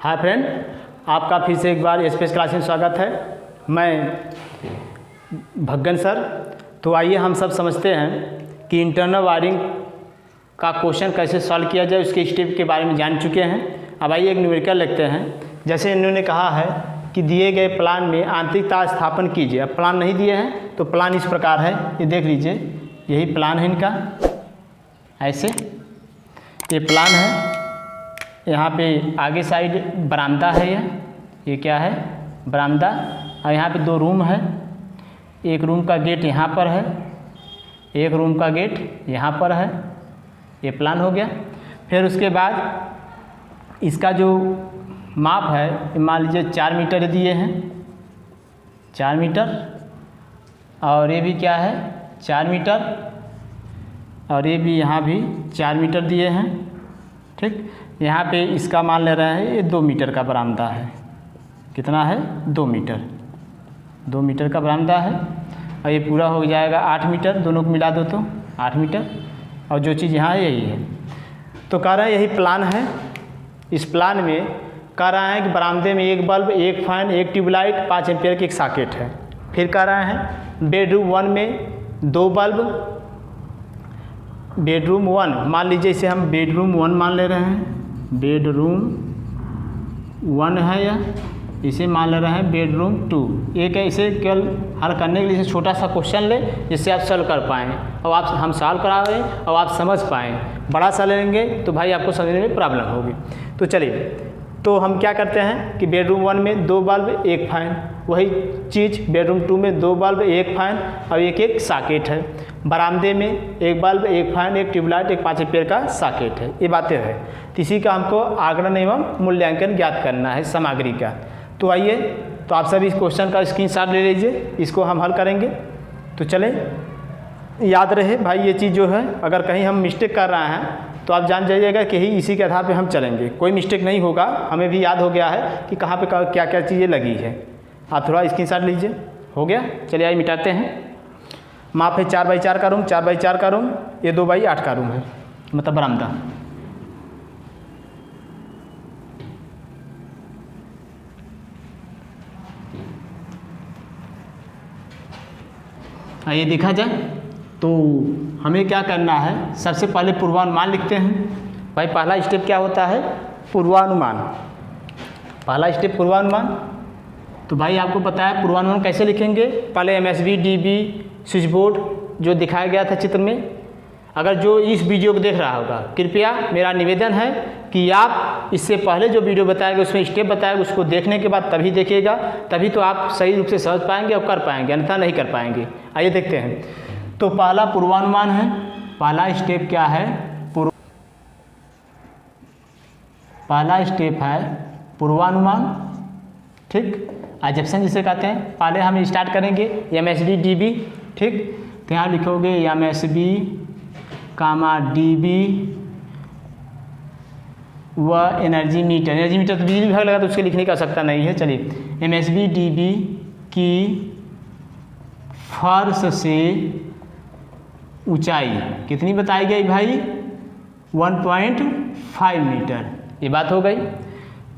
Hi friend, आपका फिर से एक बार स्पेस क्लास में स्वागत है। मैं भग्गन सर। तो आइए हम सब समझते हैं कि इंटरनल वायरिंग का क्वेश्चन कैसे सॉल्व किया जाए, उसके स्टेप के बारे में जान चुके हैं। अब आइए एक न्यूमेरिकल लिखते हैं। जैसे इन्होंने कहा है कि दिए गए प्लान में आंतरिक तार स्थापन कीजिए। अब प्लान नहीं दिए हैं तो प्लान इस प्रकार है, ये देख लीजिए, यही प्लान है इनका। ऐसे ये प्लान है। यहाँ पे आगे साइड बरामदा है, ये क्या है, बरामदा। और यहाँ पे दो रूम है। एक रूम का गेट यहाँ पर है, एक रूम का गेट यहाँ पर है। ये प्लान हो गया। फिर उसके बाद इसका जो माप है, मान लीजिए 4 मीटर दिए हैं, 4 मीटर। और ये भी क्या है, 4 मीटर। और ये भी यहाँ भी 4 मीटर दिए हैं। ठीक, यहाँ पे इसका मान ले रहे हैं, ये 2 मीटर का बरामदा है। कितना है, 2 मीटर। 2 मीटर का बरामदा है। और ये पूरा हो जाएगा 8 मीटर, दोनों को मिला दो तो 8 मीटर। और जो चीज़ यहाँ है यही है। तो कह रहे हैं यही प्लान है। इस प्लान में कह रहा है कि बरामदे में एक बल्ब, एक फैन, एक ट्यूबलाइट, 5 एम्पियर की एक सॉकेट है। फिर कह रहे हैं बेडरूम 1 में 2 बल्ब। बेडरूम 1 मान लीजिए, इसे हम बेडरूम 1 मान ले रहे हैं। बेडरूम 1 है, या इसे मान ले रहे हैं बेडरूम 2। एक है, इसे केवल हल करने के लिए इसे छोटा सा क्वेश्चन ले जिससे आप सॉल्व कर पाएँ और आप हम सॉल्व करा रहे हैं और आप समझ पाएँ। बड़ा सा लेंगे तो भाई आपको समझने में प्रॉब्लम होगी। तो चलिए, तो हम क्या करते हैं कि बेडरूम 1 में 2 बल्ब, एक फैन। वही चीज़ बेडरूम 2 में 2 बल्ब, एक फैन और एक सॉकेट है। बरामदे में एक बल्ब, एक फैन, एक ट्यूबलाइट, एक 5 एम्पियर का सॉकेट है। ये बातें हैं। तो इसी का हमको आगणन एवं मूल्यांकन ज्ञात करना है सामग्री का। तो आइए, तो आप सभी इस क्वेश्चन का स्क्रीनशॉट ले लीजिए, इसको हम हल करेंगे। तो चलें, याद रहे भाई ये चीज़ जो है, अगर कहीं हम मिस्टेक कर रहे हैं तो आप जान जाइएगा कि इसी के आधार पे हम चलेंगे। कोई मिस्टेक नहीं होगा, हमें भी याद हो गया है कि कहाँ पे क्या क्या चीज़ें लगी है। आप थोड़ा स्क्रीनशॉट लीजिए। हो गया, चलिए आइए मिटाते हैं। माप है 4 बाई 4 का रूम, 4 बाई 4 का रूम, ये 2 बाई 8 का रूम है, मतलब बरामदा। आइए देखा जाए तो हमें क्या करना है। सबसे पहले पूर्वानुमान लिखते हैं। भाई पहला स्टेप क्या होता है, पूर्वानुमान। पहला स्टेप पूर्वानुमान। तो भाई आपको पता है पूर्वानुमान कैसे लिखेंगे। पहले MSB DB स्विच बोर्ड जो दिखाया गया था चित्र में। अगर जो इस वीडियो को देख रहा होगा, कृपया मेरा निवेदन है कि आप इससे पहले जो वीडियो बताएगा उसमें स्टेप बताएगा, उसको देखने के बाद तभी देखिएगा, तभी तो आप सही रूप से समझ पाएंगे और कर पाएंगे, अन्यथा नहीं कर पाएंगे। आइए देखते हैं। तो पहला पूर्वानुमान है। पहला स्टेप क्या है, पहला स्टेप है पूर्वानुमान। ठीक, एजम्पशन जिसे कहते हैं। पहले हम स्टार्ट करेंगे MSB DB। ठीक, तो यहाँ लिखोगे MSB DB व एनर्जी मीटर। एनर्जी मीटर तो बिजली विभाग लगा तो उसके लिखने की आवश्यकता नहीं है। चलिए, MSB DB की फर्श से ऊंचाई कितनी बताई गई भाई, 1.5 मीटर। ये बात हो गई।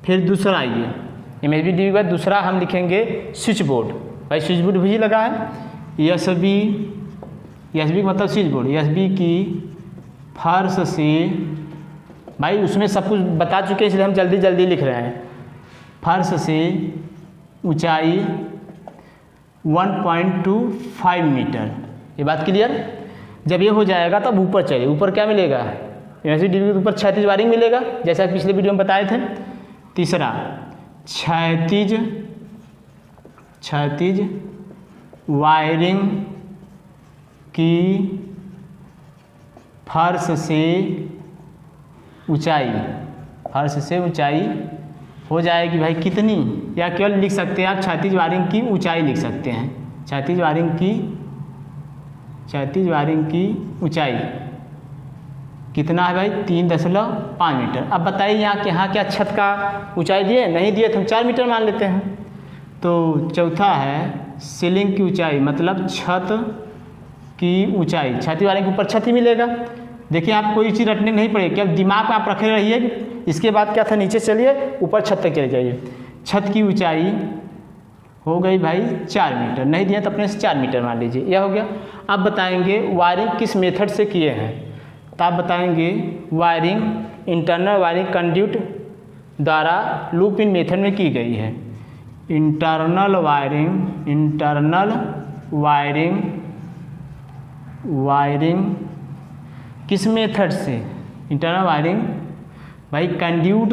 फिर दूसरा आइए, MSB DB के बाद दूसरा हम लिखेंगे स्विच बोर्ड। भाई स्विच बोर्ड भी लगा है। SB मतलब स्विच बोर्ड। SB की फर्श से, भाई उसमें सब कुछ बता चुके हैं इसलिए हम जल्दी जल्दी लिख रहे हैं। फर्श से ऊंचाई 1.25 मीटर। ये बात क्लियर। जब ये हो जाएगा तब ऊपर चलिए। ऊपर क्या मिलेगा, MSB DB के ऊपर क्षैतिज वायरिंग मिलेगा, जैसा पिछले वीडियो में बताए थे। तीसरा क्षैतिज वायरिंग की फर्श से ऊंचाई हो जाएगी भाई कितनी, या केवल लिख सकते हैं आप क्षैतिज वायरिंग की ऊंचाई लिख सकते हैं। क्षैतिज वायरिंग की ऊंचाई कितना है भाई, 3.5 मीटर। अब बताइए यहाँ क्या छत का ऊंचाई दिए, नहीं दिए तो हम 4 मीटर मान लेते हैं। तो चौथा है सीलिंग की ऊंचाई, मतलब छत की ऊंचाई। छत वाले के ऊपर छत ही मिलेगा। देखिए आप कोई चीज़ रटने नहीं पड़ेगी, क्या दिमाग में आप रखे रहिए। इसके बाद क्या था, नीचे चलिए ऊपर छत तक चले जाइए। छत की ऊंचाई हो गई भाई 4 मीटर, नहीं दिया तो अपने से 4 मीटर मान लीजिए, यह हो गया। अब बताएंगे वायरिंग किस मेथड से किए हैं, तो आप बताएंगे वायरिंग इंटरनल वायरिंग कंड्यूट द्वारा लूप इन मेथड में की गई है। इंटरनल वायरिंग किस मेथड से, इंटरनल वायरिंग भाई कंड्यूट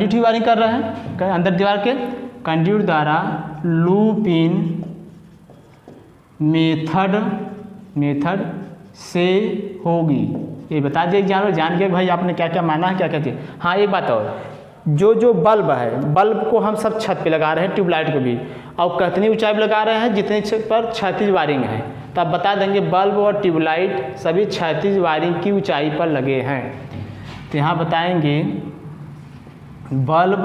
ही वायरिंग कर रहे हैं अंदर दीवार के, कंड्यूट द्वारा लूप इन मेथड से होगी। ये बता दिए जान के भाई आपने क्या क्या माना है, क्या क्या चीज़। हाँ एक बात और, जो बल्ब है, बल्ब को हम सब छत पे लगा रहे हैं, ट्यूबलाइट को भी, और कितनी ऊंचाई पे लगा रहे हैं, जितने पर क्षैतिज वायरिंग है। तो आप बता देंगे बल्ब और ट्यूबलाइट सभी क्षैतिज वायरिंग की ऊंचाई पर लगे हैं। तो यहाँ बताएंगे बल्ब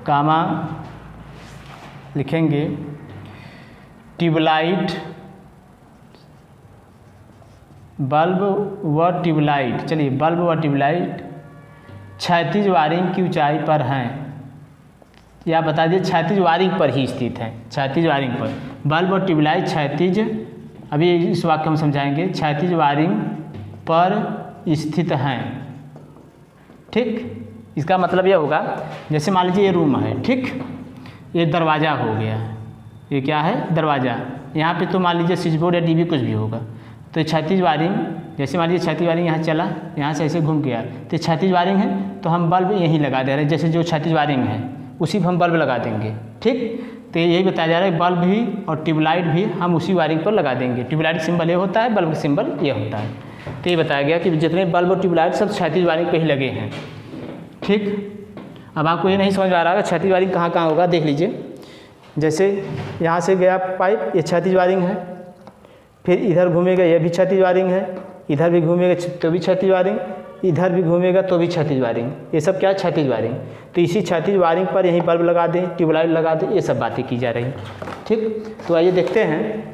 कामा लिखेंगे ट्यूबलाइट, बल्ब व ट्यूबलाइट, चलिए बल्ब व ट्यूबलाइट क्षैतिज वायरिंग की ऊंचाई पर हैं, या बता दिए क्षैतिज वायरिंग पर ही स्थित है, क्षैतिज वायरिंग पर। बल्ब और ट्यूबलाइट क्षैतिज, अभी इस वाक्य हम समझाएंगे, क्षैतिज वायरिंग पर स्थित हैं। ठीक, इसका मतलब यह होगा जैसे मान लीजिए ये रूम है, ठीक, ये दरवाज़ा हो गया, ये क्या है दरवाज़ा, यहाँ पे तो मान लीजिए स्विच बोर्ड या टीवी कुछ भी होगा। तो क्षैतिज वायरिंग, जैसे मान लीजिए क्षैतिज वायरिंग यहाँ चला, यहाँ से ऐसे घूम गया, तो क्षैतिज वायरिंग है तो हम बल्ब यहीं लगा दे रहे हैं, जैसे जो क्षैतिज वायरिंग है उसी पर हम बल्ब लगा देंगे। ठीक, तो यही बताया जा रहा है बल्ब भी और ट्यूबलाइट भी हम उसी वायरिंग पर लगा देंगे। ट्यूबलाइट सिंबल ये होता है, बल्ब सिंबल ये होता है। तो ये बताया गया कि जितने बल्ब और ट्यूबलाइट सब क्षैतिज वायरिंग पर ही लगे हैं। ठीक, अब आपको ये नहीं समझ में आ रहा है क्षैतिज वायरिंग कहाँ कहाँ होगा, देख लीजिए। जैसे यहाँ से गया पाइप, ये क्षैतिज वायरिंग है, फिर इधर घूमेगा ये भी क्षैतिज वायरिंग है, इधर भी घूमेगा तो भी क्षैतिज वायरिंग, इधर भी घूमेगा तो भी क्षैतिज वायरिंग, ये सब क्या क्षैतिज वायरिंग। तो इसी क्षैतिज वायरिंग पर यहीं बल्ब लगा दें, ट्यूबलाइट लगा दें, ये सब बातें की जा रही। ठीक, तो आइए देखते हैं।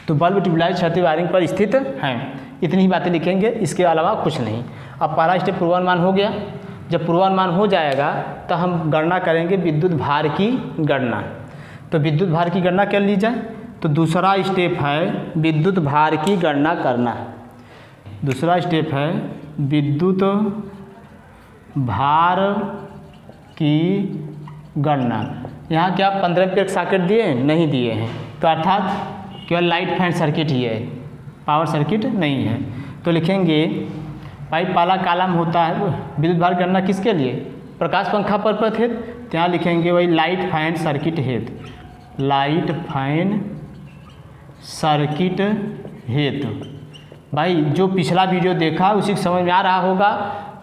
तो बल्ब ट्यूबलाइट क्षैतिज वायरिंग पर स्थित हैं, इतनी ही बातें लिखेंगे, इसके अलावा कुछ नहीं। अब पहला स्टेप पूर्वानुमान हो गया। जब पूर्वानुमान हो जाएगा तो हम गणना करेंगे विद्युत भार की गणना। तो विद्युत भार की गणना कर ली जाए, तो दूसरा स्टेप है विद्युत भार की गणना करना। दूसरा स्टेप है विद्युत भार की गणना। यहाँ क्या 15 एम्पीयर सॉकेट दिए हैं? नहीं दिए हैं, तो अर्थात केवल लाइट फैन सर्किट ही है, पावर सर्किट नहीं है। तो लिखेंगे भाई पहला कॉलम होता है विद्युत भार गणना किसके लिए, प्रकाश पंखा पर हेतु, तो यहाँ लिखेंगे वही लाइट फैन सर्किट हेतु, लाइट फैन सर्किट हेतु। भाई जो पिछला वीडियो देखा उसी को समझ में आ रहा होगा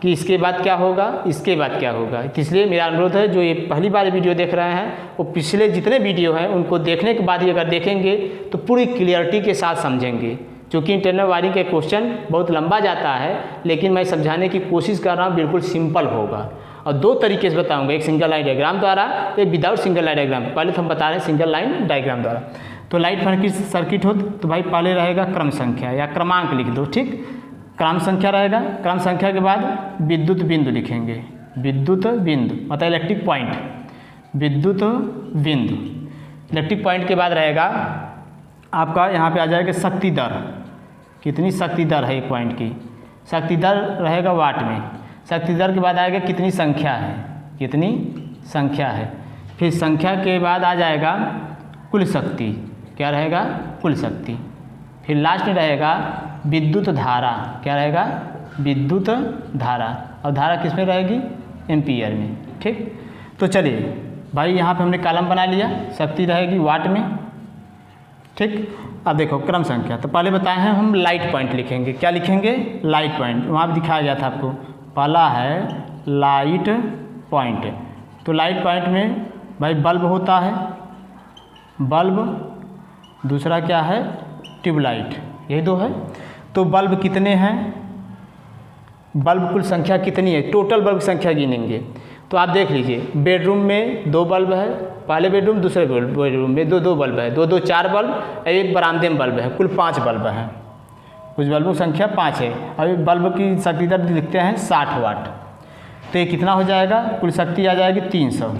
कि इसके बाद क्या होगा, इसके बाद क्या होगा। इसलिए मेरा अनुरोध है जो ये पहली बार वीडियो देख रहे हैं वो पिछले जितने वीडियो हैं उनको देखने के बाद ही अगर देखेंगे तो पूरी क्लियरिटी के साथ समझेंगे। क्योंकि इंटरनल वायरिंग का क्वेश्चन बहुत लंबा जाता है, लेकिन मैं समझाने की कोशिश कर रहा हूँ, बिल्कुल सिंपल होगा। और दो तरीके से बताऊँगा, एक सिंगल लाइन डायग्राम द्वारा, एक विदाउट सिंगल लाइन डायग्राम। पहले तो हम बता रहे हैं सिंगल लाइन डायग्राम द्वारा। तो लाइट फैन की सर्किट हो तो भाई पहले रहेगा क्रम संख्या या क्रमांक लिख दो। ठीक, क्रम संख्या रहेगा, क्रम संख्या के बाद विद्युत बिंदु लिखेंगे, विद्युत बिंदु मतलब इलेक्ट्रिक पॉइंट, विद्युत बिंदु। इलेक्ट्रिक पॉइंट के बाद रहेगा आपका यहाँ पे आ जाएगा शक्ति दर, कितनी शक्ति दर है एक पॉइंट की, शक्ति दर रहेगा वाट में। शक्ति दर के बाद आएगा कितनी संख्या है, कितनी संख्या है। फिर संख्या के बाद आ जाएगा कुल शक्ति, क्या रहेगा कुल शक्ति। फिर लास्ट में रहेगा विद्युत धारा, क्या रहेगा विद्युत धारा, और धारा किस में रहेगी एम्पीयर में। ठीक, तो चलिए भाई यहाँ पे हमने कॉलम बना लिया, शक्ति रहेगी वाट में। ठीक, अब देखो क्रम संख्या, तो पहले बताए हैं हम लाइट पॉइंट लिखेंगे, क्या लिखेंगे लाइट पॉइंट, वहाँ भी दिखाया गया था आपको। पहला है लाइट पॉइंट, तो लाइट पॉइंट में भाई बल्ब होता है, बल्ब, दूसरा क्या है ट्यूबलाइट, यही दो है। तो बल्ब कितने हैं, बल्ब कुल संख्या कितनी है, टोटल बल्ब की संख्या गिनेंगे। तो आप देख लीजिए, बेडरूम में 2 बल्ब है, पहले बेडरूम दूसरे बेडरूम में दो बल्ब है, 2 4 बल्ब, एक बरामदे में बल्ब है, कुल 5 बल्ब हैं। कुछ बल्बों की संख्या 5 है। अभी बल्ब की शक्ति दर लिखते हैं 60 वाट। तो ये कितना हो जाएगा, कुल शक्ति आ जाएगी 300।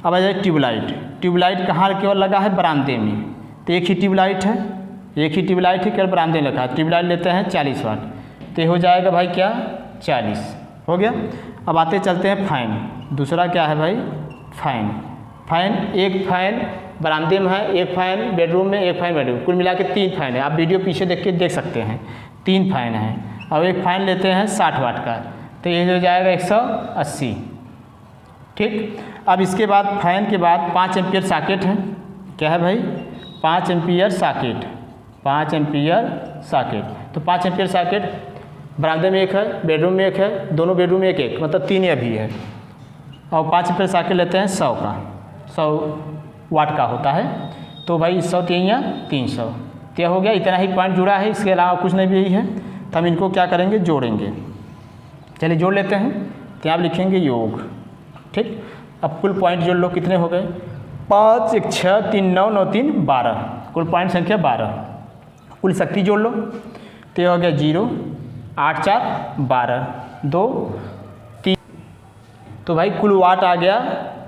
अब आ जाए ट्यूबलाइट। ट्यूबलाइट कहाँ केवल लगा है, बरामदे में, तो एक ही ट्यूबलाइट है, केवल बरामदे में लगा है। ट्यूबलाइट लेते हैं 40 वाट, तो ये हो जाएगा भाई क्या, 40 हो गया। अब आते चलते हैं फ़ैन। दूसरा क्या है भाई, फ़ैन। एक फ़ैन बरामदे में है, एक फ़ैन बेडरूम में, एक फ़ैन बेडरूम, कुल मिला के 3 फ़ैन है। आप वीडियो पीछे देख के देख सकते हैं, 3 फ़ैन हैं। अब एक फ़ैन लेते हैं 60 वाट का, तो ये हो जाएगा 180। ठीक, अब इसके बाद फ़ैन के बाद 5 एम्पियर सॉकेट है। क्या है भाई, 5 एम्पियर सॉकेट, 5 एम्पियर सॉकेट। तो 5 एम्पियर सॉकेट बरामदे में एक है, बेडरूम में एक है, दोनों बेडरूम में एक एक, मतलब 3 अभी है। और 5 एम्पियर सॉकेट लेते हैं 100 का, 100 वाट का होता है। तो भाई 100 3 300, तो हो गया। इतना ही पॉइंट जुड़ा है, इसके अलावा कुछ नहीं भी है। तो हम इनको क्या करेंगे, जोड़ेंगे। चलिए जोड़ लेते हैं। तो आप लिखेंगे योग। ठीक, अब कुल पॉइंट जोड़ लो, कितने हो गए, 5 1 6 3 9 9 3 12, कुल पॉइंट संख्या 12। कुल शक्ति जोड़ लो, तो ये हो गया 0 8 4 12 2 3। तो भाई कुल वाट आ गया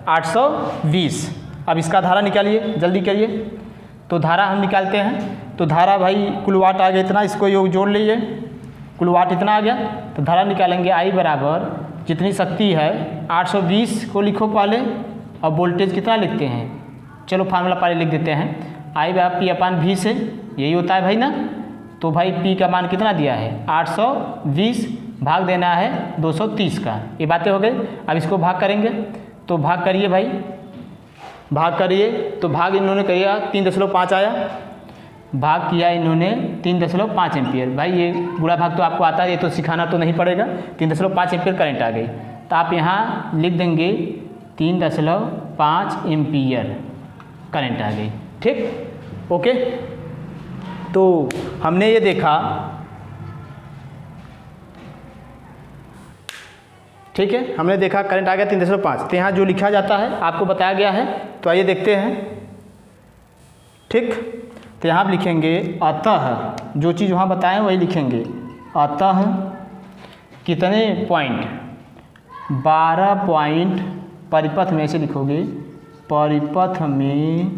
820। अब इसका धारा निकालिए, जल्दी करिए। तो धारा हम निकालते हैं। तो धारा भाई कुल वाट आ गया इतना, इसको योग जोड़ लीजिए, कुल वाट इतना आ गया। तो धारा निकालेंगे, आई बराबर जितनी शक्ति है 820 को लिखो पहले, और वोल्टेज कितना लिखते हैं, चलो फार्मूला पहले लिख देते हैं। आई बराबर पी अपान वी से, यही होता है भाई ना। तो भाई पी का मान कितना दिया है, 820, भाग देना है 230 का। ये बातें हो गई। अब इसको भाग करेंगे, तो भाग करिए भाई, भाग करिए। तो भाग इन्होंने किया 3.5 आया, भाग किया इन्होंने 3.5 एम्पियर। भाई ये गुणा भाग तो आपको आता है, ये तो सिखाना तो नहीं पड़ेगा। 3.5 एम्पियर करंट आ गई, तो आप यहाँ लिख देंगे 3.5 एम्पियर करंट आ गई। ठीक, ओके। तो हमने ये देखा, ठीक है, हमने देखा करंट आ गया 3.5। तो यहाँ जो लिखा जाता है आपको बताया गया है, तो आइए देखते हैं। ठीक, तो यहाँ आप लिखेंगे अतः, जो चीज़ वहाँ बताएं वही लिखेंगे। अतः कितने पॉइंट, 12 पॉइंट परिपथ में, ऐसे लिखोगे, परिपथ में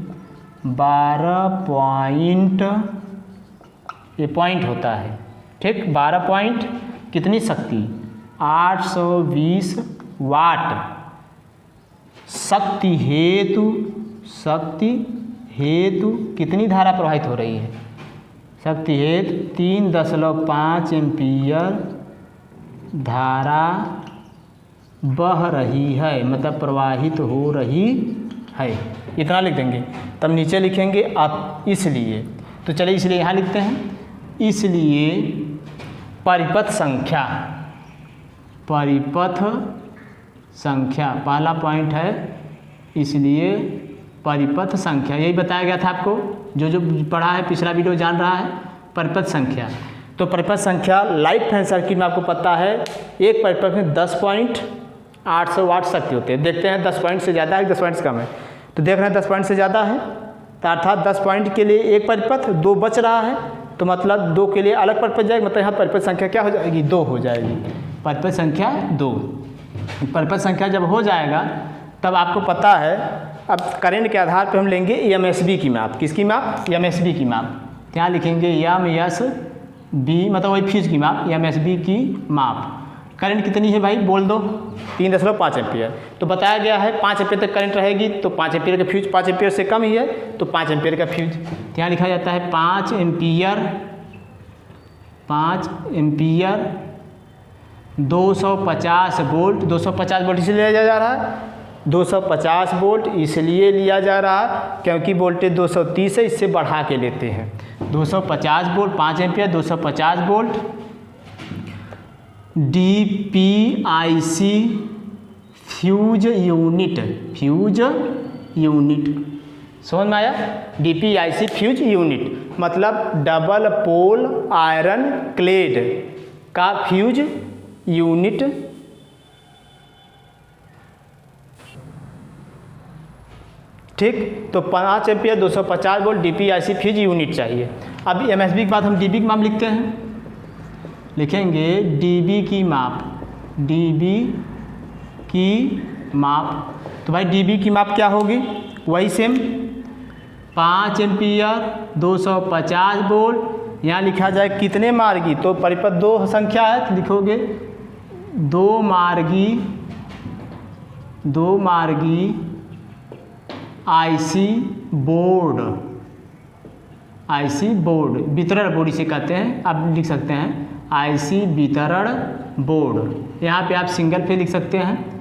12 पॉइंट, ये पॉइंट होता है। ठीक, 12 पॉइंट कितनी शक्ति, 820 वाट शक्ति हेतु कितनी धारा प्रवाहित हो रही है, शक्ति हेतु 3.5 एम्पियर धारा बह रही है, मतलब प्रवाहित हो रही है। इतना लिख देंगे। तब नीचे लिखेंगे इसलिए। तो चलिए इसलिए यहाँ लिखते हैं, इसलिए परिपथ संख्या पहला पॉइंट है, इसलिए परिपथ संख्या, यही बताया गया था आपको, जो पढ़ा है पिछला वीडियो जान रहा है। परिपथ संख्या, तो परिपथ संख्या लाइट फैन सर्किट में आपको पता है, एक परिपथ में 10 पॉइंट 800 वाट शक्ति होते हैं। देखते हैं 10 पॉइंट से ज़्यादा है, 10 पॉइंट से कम है। तो देख रहे हैं 10 पॉइंट से ज़्यादा है, तो अर्थात 10 पॉइंट के लिए एक परिपथ, 2 बच रहा है, तो मतलब 2 के लिए अलग परिपथ जाएगी, मतलब यहाँ परिपथ संख्या क्या हो जाएगी, 2 हो जाएगी। परिपथ संख्या 2। परिपथ संख्या जब हो जाएगा तब आपको पता है, अब करंट के आधार पर हम लेंगे एमएसबी की माप। किसकी माप, एमएसबी की माप। यहाँ लिखेंगे एमएसबी, मतलब वही फ्यूज की माप, एमएसबी की माप। करंट कितनी है भाई, बोल दो, 3.5 एम्पियर। तो बताया गया है 5 एम्पियर तक करंट रहेगी, तो 5 एम्पियर का फ्यूज, 5 एम्पियर से कम ही है तो 5 एम्पियर का फ्यूज। तो यहाँ लिखा जाता है 5 एम्पियर 250 वोल्ट, 250 वोल्ट इसलिए लिया जा रहा है, 250 वोल्ट इसलिए लिया जा रहा है क्योंकि वोल्टेज 230 है, इससे बढ़ा के लेते हैं। 250 volt, 5 ampere 250 volt. DPIC fuse unit, समझ में आया। DPIC फ्यूज यूनिट मतलब डबल पोल आयरन क्लेड का फ्यूज यूनिट ठीक। तो 5 ampere 250 volt DPIC fuse unit चाहिए। अब MSB के बाद हम dB की माप लिखते हैं, लिखेंगे dB की माप। तो भाई dB की माप क्या होगी, वही सेम 5 एम्पियर 250 वोल्ट। यहाँ लिखा जाए कितने मार्गी, तो परिपथ 2 संख्या है तो लिखोगे 2 मार्गी IC बोर्ड, वितरण बोर्ड इसे कहते हैं। आप लिख सकते हैं IC वितरण बोर्ड। यहाँ पे आप सिंगल फेज लिख सकते हैं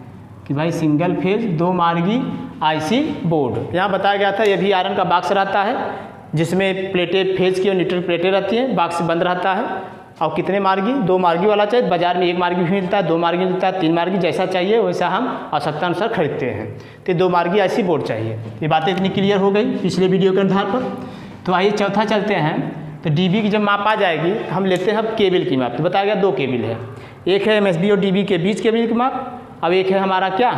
कि भाई सिंगल फेज 2 मार्गी IC बोर्ड। यहाँ बताया गया था ये भी आयरन का बॉक्स रहता है जिसमें प्लेटें फेज की और न्यूट्रल प्लेटें रहती हैं, बॉक्स बंद रहता है। और कितने मार्गी, 2 मार्गी वाला चाहिए। बाजार में 1 मार्गी भी मिलता है, 2 मार्गी मिलता है, 3 मार्गी, जैसा चाहिए वैसा हम आवश्यकता अनुसार खरीदते हैं। तो 2 मार्गी IC बोर्ड चाहिए। ये बातें इतनी क्लियर हो गई पिछले वीडियो के आधार पर। तो आइए चौथा चलते हैं। तो DB की जब माप आ जाएगी हम लेते हैं अब केबल की माप। तो बताया गया 2 केबल है, एक है MSB और DB के बीच केबल की माप, अब एक है हमारा क्या,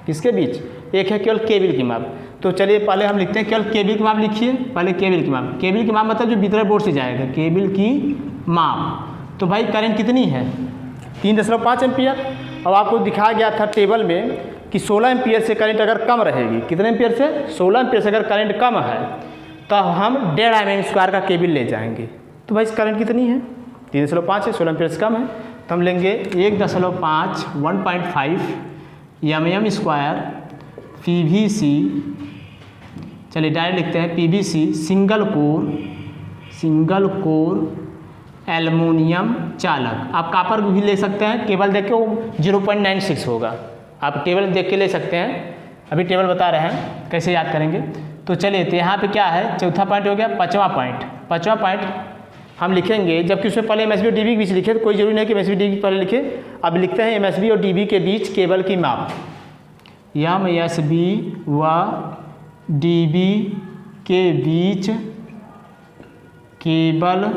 किसके बीच, एक है केवल केबल की माप। तो चलिए पहले हम लिखते हैं केवल केबल की माप लिखिए। पहले केबल की माप, केबल की माप मतलब जो वितरण बोर्ड से जाएगा, केबल की माप। तो भाई करंट कितनी है, 3.5 एम्पियर। अब आपको दिखाया गया था टेबल में कि 16 एम्पियर से करंट अगर कम रहेगी, कितने एम्पियर से, 16 एम्पियर से अगर करंट कम है तो हम 1.5 mm² का केबल ले जाएंगे। तो भाई करंट कितनी है, 3.5 है, 16 एम्पियर से कम है, तो हम लेंगे 1.5 mm² PVC। चलिए डायरेक्ट लिखते हैं PVC सिंगल कोर एल्युमिनियम चालक। आप कापर भी ले सकते हैं, केबल देख के वो 0.96 होगा, आप टेबल देख के ले सकते हैं। अभी टेबल बता रहे हैं कैसे याद करेंगे। तो चलिए तो यहाँ पे क्या है, चौथा पॉइंट हो गया। पाँचवा पॉइंट हम लिखेंगे, जबकि उसमें पहले MSB और DB के बीच लिखे, तो कोई जरूरी नहीं कि MSB DB पहले लिखे। अब लिखते हैं MSB और DB के बीच केबल की माप। MSB व DB के बीच केबल,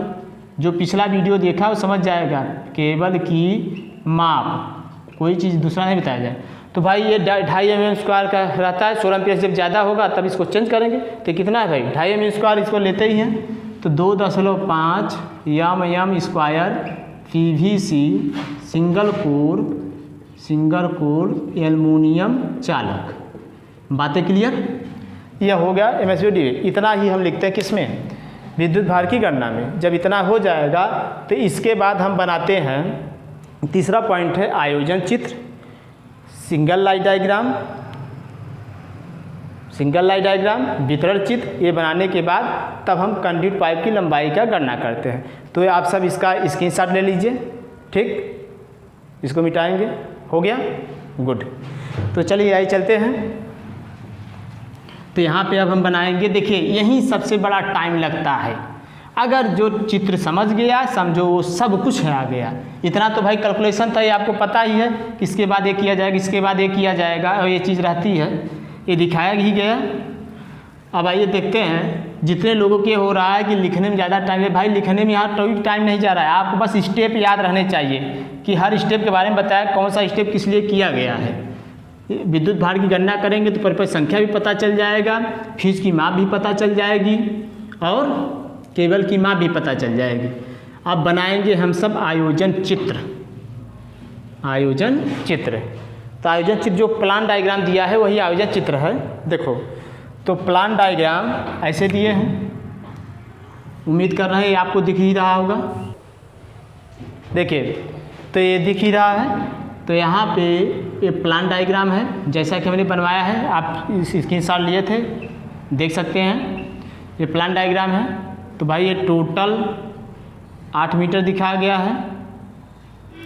जो पिछला वीडियो देखा वो समझ जाएगा, केबल की माप, कोई चीज़ दूसरा नहीं बताया जाए। तो भाई ये 2.5 mm² का रहता है, 16 एम्पियर जब ज़्यादा होगा तब इसको चेंज करेंगे। तो कितना है भाई, 2.5 mm² इसको लेते ही हैं। तो 2.5 mm² PVC single core aluminium चालक। बातें क्लियर, यह हो गया MSB और DB। इतना ही हम लिखते हैं किसमें, विद्युत भार की गणना में। जब इतना हो जाएगा तो इसके बाद हम बनाते हैं, तीसरा पॉइंट है आयोजन चित्र, सिंगल लाइन डायग्राम, वितरण चित्र। ये बनाने के बाद तब हम कंडक्ट पाइप की लंबाई का गणना करते हैं। तो आप सब इसका स्क्रीनशॉट ले लीजिए, ठीक, इसको मिटाएंगे। हो गया, गुड। तो चलिए आइए चलते हैं। तो यहाँ पे अब हम बनाएंगे, देखिए यहीं सबसे बड़ा टाइम लगता है। अगर जो चित्र समझ गया, समझो वो सब कुछ है आ गया। इतना तो भाई कैलकुलेशन था, ये आपको पता ही है, इसके बाद ये किया जाएगा, इसके बाद ये किया जाएगा, और ये चीज़ रहती है, ये दिखाया ही गया। अब आइए देखते हैं, जितने लोगों के हो रहा है कि लिखने में ज़्यादा टाइम है, भाई लिखने में यहाँ कोई टाइम नहीं जा रहा है, आपको बस स्टेप याद रहने चाहिए कि हर स्टेप के बारे में बताया, कौन सा स्टेप किस लिए किया गया है। विद्युत भार की गणना करेंगे तो परिपथ संख्या भी पता चल जाएगा, फ्यूज की माप भी पता चल जाएगी, और केबल की माप भी पता चल जाएगी। अब बनाएंगे हम सब आयोजन चित्र। तो आयोजन चित्र जो प्लान डायग्राम दिया है वही आयोजन चित्र है। देखो, तो प्लान डायग्राम ऐसे दिए हैं, उम्मीद कर रहे हैं आपको दिख ही रहा होगा। देखिए, तो ये दिख ही रहा है। तो यहाँ पे ये प्लान डायग्राम है जैसा कि हमने बनवाया है, आप इस स्क्रीनशॉट लिए थे, देख सकते हैं, ये प्लान डायग्राम है। तो भाई ये टोटल 8 मीटर दिखाया गया है,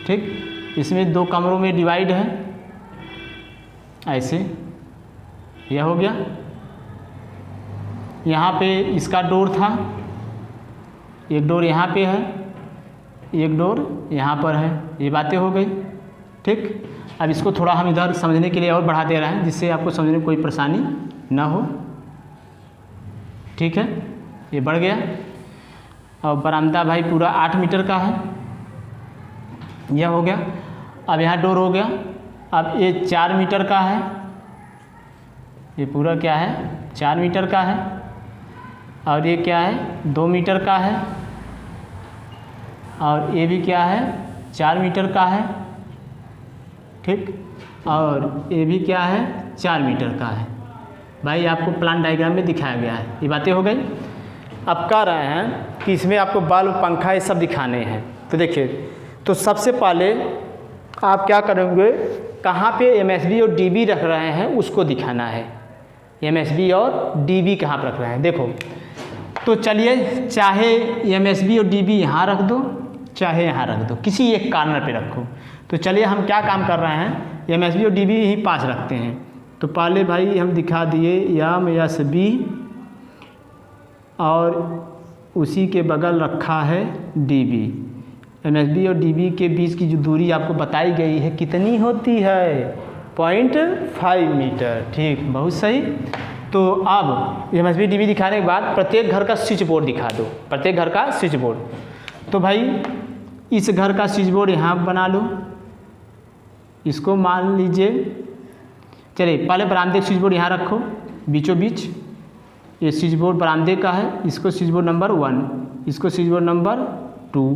ठीक। इसमें 2 कमरों में डिवाइड है, ऐसे यह हो गया। यहाँ पे इसका डोर था, एक डोर यहाँ पे है, एक डोर यहाँ पर है, ये बातें हो गई, ठीक। अब इसको थोड़ा हम इधर समझने के लिए और बढ़ा दे रहे हैं, जिससे आपको समझने में कोई परेशानी ना हो, ठीक है। ये बढ़ गया। और बरामदा भाई पूरा 8 मीटर का है, यह हो गया। अब यहाँ डोर हो गया। अब ये 4 मीटर का है, ये पूरा क्या है 4 मीटर का है, और ये क्या है 2 मीटर का है, और ये भी क्या है 4 मीटर का है, ठीक, और ये भी क्या है 4 मीटर का है। भाई आपको प्लान डायग्राम में दिखाया गया है, ये बातें हो गई। अब कह रहे हैं कि इसमें आपको बल्ब पंखा ये सब दिखाने हैं। तो देखिए, तो सबसे पहले आप क्या करेंगे, कहाँ पे एमएसबी और डीबी रख रहे हैं उसको दिखाना है। एमएसबी और डीबी कहाँ पर रख रहे हैं देखो। तो चलिए, चाहे एमएसबी और डीबी यहाँ रख दो, चाहे यहाँ रख दो, किसी एक कॉर्नर पे रखो। तो चलिए हम क्या काम कर रहे हैं, एमएसबी और डीबी यहीं पास रखते हैं। तो पहले भाई हम दिखा दिए एमएसबी और उसी के बगल रखा है डीबी। एमएसबी और डीबी के बीच की जो दूरी आपको बताई गई है कितनी होती है 0.5 मीटर, ठीक, बहुत सही। तो अब एमएसबी डीबी दिखाने के बाद प्रत्येक घर का स्विच बोर्ड दिखा दो, प्रत्येक घर का स्विच बोर्ड। तो भाई इस घर का स्विच बोर्ड यहाँ बना लो, इसको मान लीजिए, चलिए पहले बरामदे स्विच बोर्ड यहाँ रखो बीचों बीच। ये स्विच बोर्ड बरामदे का है, इसको स्विच बोर्ड नंबर 1, इसको स्विच बोर्ड नंबर 2,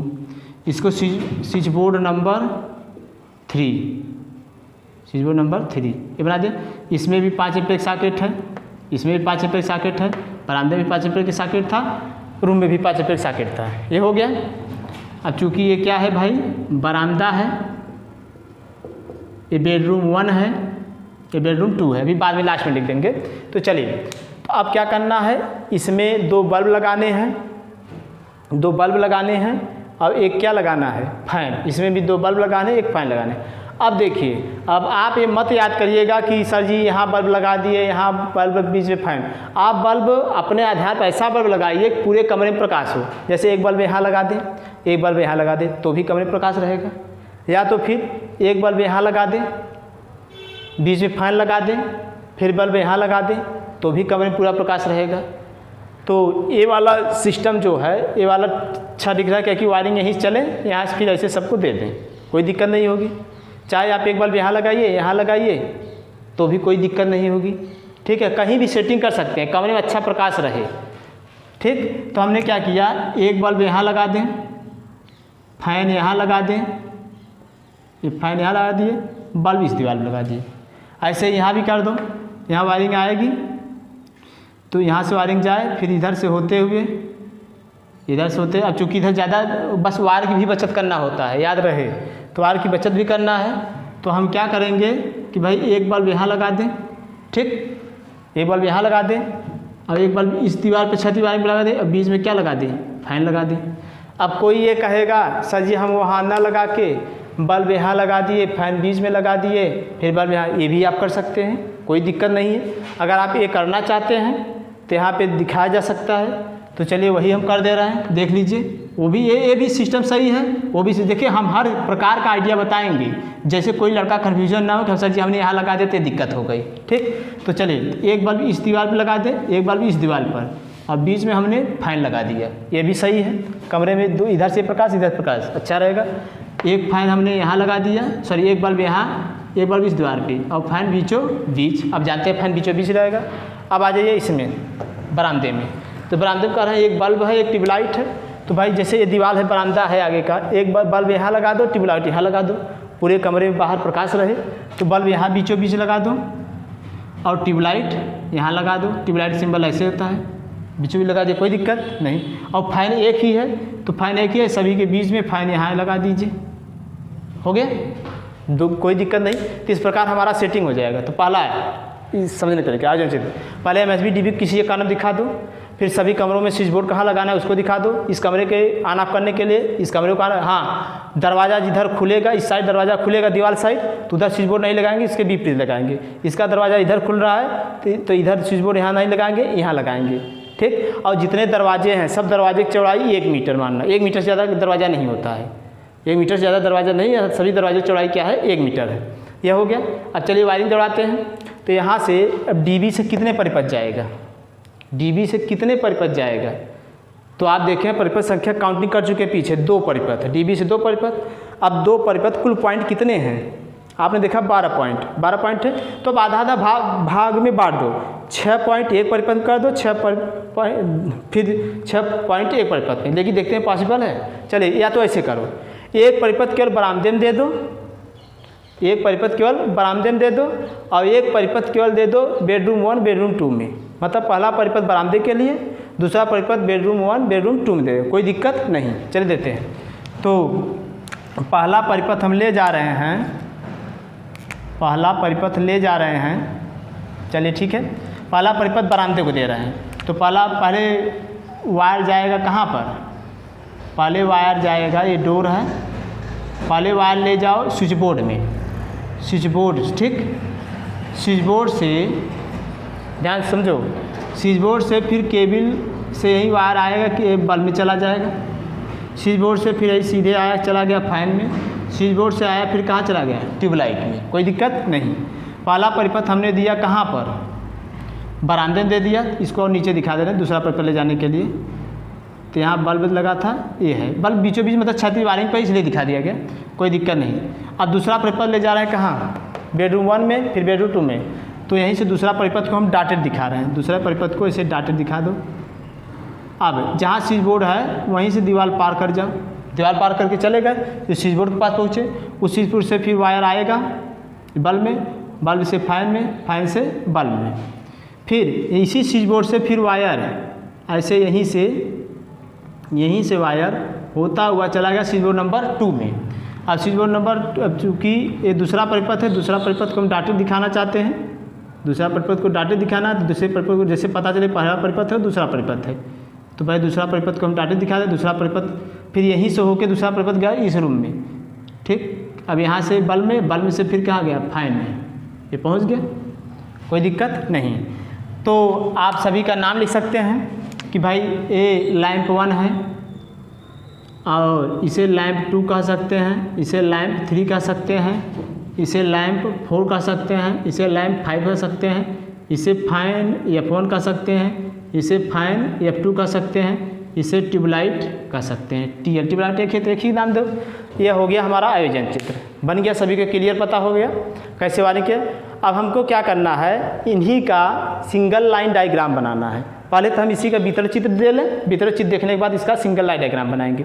इसको switch board number 3, switch board number 3 ये बना दे। इसमें भी 5 एम्पीयर सॉकेट है, इसमें भी 5 एम्पीयर सॉकेट है, बरामदे में 5 एम्पीयर की सॉकेट था, रूम में भी 5 एम्पीयर सॉकेट था। ये हो गया। अब चूँकि ये क्या है भाई बरामदा है, ये बेडरूम 1 है, ये बेडरूम 2 है, अभी बाद में लास्ट में लिख देंगे। तो चलिए, तो अब क्या करना है, इसमें 2 बल्ब लगाने हैं, 2 बल्ब लगाने हैं, और एक क्या लगाना है फैन। इसमें भी 2 बल्ब लगाने, एक फैन लगाने। अब देखिए, अब आप ये मत याद करिएगा कि सर जी यहाँ बल्ब लगा दिए, यहाँ बल्ब बीच में फैन। आप बल्ब अपने आधार पर ऐसा बल्ब लगाइए पूरे कमरे में प्रकाश हो। जैसे एक बल्ब यहाँ लगा दें, एक बल्ब यहाँ लगा दें तो भी कमरे में प्रकाश रहेगा, या तो फिर एक बल्ब यहाँ लगा दें, बीच में फैन लगा दें, फिर बल्ब यहाँ लगा दें तो भी कमरे में पूरा प्रकाश रहेगा। तो ये वाला सिस्टम जो है, ये वाला अच्छा दिख रहा है क्योंकि वायरिंग यहीं से चले, यहाँ से फिर ऐसे सबको दे दें, कोई दिक्कत नहीं होगी। चाहे आप एक बल्ब यहाँ लगाइए, यहाँ लगाइए तो भी कोई दिक्कत नहीं होगी, ठीक है। कहीं भी सेटिंग कर सकते हैं, कमरे में अच्छा प्रकाश रहे, ठीक। तो हमने क्या किया, एक बल्ब यहाँ लगा दें, फैन यहाँ लगा दें, ये फैन यहाँ लगा दिए, बल्ब इस दीवार में लगा दिए। ऐसे यहाँ भी कर दो, यहाँ वायरिंग आएगी तो यहाँ से वायरिंग जाए, फिर इधर से होते हुए इधर से होते। अब चूँकि इधर ज़्यादा बस वायर की भी बचत करना होता है, याद रहे, तो वायर की बचत भी करना है। तो हम क्या करेंगे कि भाई एक बल्ब यहाँ लगा दें, ठीक, एक बल्ब यहाँ लगा दें, और एक बल्ब इस दीवार पे छठी वायरिंग लगा दें, और बीच में क्या लगा दें फैन लगा दें। अब कोई ये कहेगा सर जी हम वहाँ ना लगा के बल्ब यहाँ लगा दिए, फैन बीच में लगा दिए, फिर बल्ब यहाँ, ये भी आप कर सकते हैं, कोई दिक्कत नहीं है। अगर आप ये करना चाहते हैं तो यहाँ पे दिखाया जा सकता है। तो चलिए वही हम कर दे रहे हैं, देख लीजिए। वो भी ये भी सिस्टम सही है, वो भी देखिए, हम हर प्रकार का आइडिया बताएंगे, जैसे कोई लड़का कन्फ्यूजन ना हो कि सर जी हमने यहाँ लगा देते दिक्कत हो गई, ठीक। तो चलिए एक बल्ब इस दीवार पर लगा दें, एक बल्ब इस दीवार पर, और बीच में हमने फैन लगा दिया, ये भी सही है। कमरे में 2 इधर से प्रकाश, इधर प्रकाश, अच्छा रहेगा। एक फैन हमने यहाँ लगा दिया, सॉरी एक बल्ब यहाँ, एक बल्ब इस दीवार पे, और फैन बीचों बीच। अब जानते हैं फैन बीचों बीच रहेगा। अब आ जाइए इसमें बरामदे में। तो बरामदे में कह रहे हैं एक बल्ब है, एक ट्यूबलाइट है। तो भाई जैसे ये दीवार है, बरामदा है आगे का, एक बल्ब यहाँ लगा दो, ट्यूबलाइट यहाँ लगा दो, पूरे कमरे में बाहर प्रकाश रहे। तो बल्ब यहाँ बीचों बीच लगा दो, और ट्यूबलाइट यहाँ लगा दो। ट्यूबलाइट सिंबल ऐसे होता है, बीचों बीच लगा दिए, कोई दिक्कत नहीं। और फैन एक ही है, तो फैन एक ही है, सभी के बीच में फैन यहाँ लगा दीजिए, हो गया, कोई दिक्कत नहीं। तो इस प्रकार हमारा सेटिंग हो जाएगा। तो पहला है समझने तरीके, आ जाए पहले एमएसबी डीबी किसी एक कारण दिखा दो, फिर सभी कमरों में स्विच बोर्ड कहाँ लगाना है उसको दिखा दो। इस कमरे के ऑन ऑफ करने के लिए इस कमरे को हाँ, दरवाज़ा जिधर खुलेगा, इस साइड दरवाज़ा खुलेगा दीवार साइड, तो उधर स्विच बोर्ड नहीं लगाएंगे, इसके विपरीत लगाएंगे। इसका दरवाज़ा इधर खुल रहा है तो इधर स्विच बोर्ड यहाँ नहीं लगाएंगे, यहाँ लगाएंगे, ठीक। और जितने दरवाजे हैं सब दरवाजे की चौड़ाई 1 मीटर मानना, 1 मीटर से ज़्यादा दरवाज़ा नहीं होता है, 1 मीटर से ज़्यादा दरवाज़ा नहीं है, सभी दरवाजे चौड़ाई क्या है 1 मीटर है। यह हो गया। अब चलिए वायरिंग दौड़ाते हैं। तो यहाँ से अब डीबी से कितने परिपथ जाएगा, डीबी से कितने परिपथ जाएगा, तो आप देखें परिपथ संख्या काउंटिंग कर चुके पीछे 2 परिपथ, डीबी से 2 परिपथ। अब 2 परिपथ कुल पॉइंट कितने हैं आपने देखा 12 पॉइंट है, तो अब आधा आधा भाग में बांट दो, 6 पॉइंट एक परिपथ कर दो, 6 पॉइंट फिर 6 पॉइंट एक परिपथ में। लेकिन देखते हैं पॉसिबल है। चलिए, या तो ऐसे करो, एक परिपथ केवल बरामदे में दे दो, एक परिपथ केवल बरामदे में दे दो, और एक परिपथ केवल दे दो बेडरूम 1 बेडरूम 2 में। मतलब पहला परिपथ बरामदे के लिए, दूसरा परिपथ बेडरूम 1 बेडरूम 2 में दे दो, कोई दिक्कत नहीं। चलिए देते हैं। तो पहला परिपथ हम ले जा रहे हैं, पहला परिपथ ले जा रहे हैं। चलिए ठीक है, पहला परिपथ बरामदे को दे रहे हैं, तो पहले वायर जाएगा कहाँ पर? पहले वायर जाएगा, ये डोर है, पहले वायर ले जाओ स्विच बोर्ड में, स्विच बोर्ड, ठीक। स्विच बोर्ड से ध्यान समझो, स्विच बोर्ड से फिर केबल से यही वायर आएगा कि बल्ब में चला जाएगा, स्विच बोर्ड से फिर यही सीधे आया चला गया फैन में, स्विच बोर्ड से आया फिर कहाँ चला गया? ट्यूबलाइट में। कोई दिक्कत नहीं। पहला परिपथ हमने दिया कहाँ पर? बरामदे में दे दिया। इसको और नीचे दिखा दे रहे हैं दूसरा परिपथ ले जाने के लिए। तो यहाँ बल्ब लगा था, ये है बल्ब बीचों बीच, मतलब छत की वायरिंग पर, इसलिए दिखा दिया गया, कोई दिक्कत नहीं। अब दूसरा परिपथ ले जा रहे हैं कहाँ? बेडरूम 1 में, फिर बेडरूम 2 में। तो यहीं से दूसरा परिपथ को हम डाटेड दिखा रहे हैं, दूसरा परिपथ को इसे डाटेड दिखा दो। अब जहाँ स्विच बोर्ड है वहीं से दीवार पार कर जाओ, दीवार पार करके चले गए तो स्विच बोर्ड के पास पहुँचे, उस स्विच बोर्ड से फिर वायर आएगा बल्ब में, बल्ब से फैन में, फैन से बल्ब में, फिर इसी स्विच बोर्ड से फिर वायर ऐसे यहीं से वायर होता हुआ चला गया स्विच बोर्ड नंबर 2 में। अब स्विच बोर्ड नंबर, अब चूँकि ये दूसरा परिपथ है, दूसरा परिपथ को हम डाटेड दिखाना चाहते हैं, दूसरा परिपथ को डाटेड दिखाना है, तो दूसरे परिपथ को जैसे पता चले पहला परिपथ है दूसरा परिपथ है, तो भाई दूसरा परिपथ को हम डाटेड दिखा दें। दूसरा परिपथ फिर यहीं से होकर दूसरा परिपथ गया इस रूम में, ठीक। अब यहाँ से बल्ब में, बल्ब में से फिर कहाँ गया? फैन में, ये पहुँच गया, कोई दिक्कत नहीं। तो आप सभी का नाम लिख सकते हैं कि भाई ये लैंप 1 है, और इसे लैंप 2 कह सकते हैं, इसे लैंप 3 कह सकते हैं, इसे लैंप 4 कह सकते हैं, इसे लैंप 5 कह सकते हैं, इसे फैन F1 कह सकते हैं, इसे फैन F2 कह सकते हैं, इसे ट्यूबलाइट कह सकते हैं। ट्यूबलाइट एक ही नाम दो। यह हो गया हमारा आयोजन चित्र, बन गया। सभी को क्लियर पता हो गया कैसे वाले के। अब हमको क्या करना है? इन्हीं का सिंगल लाइन डायग्राम बनाना है। पहले तो हम इसी का वितरण चित्र दे लें, वितरण चित्र देखने के बाद इसका सिंगल लाइन डायग्राम बनाएंगे।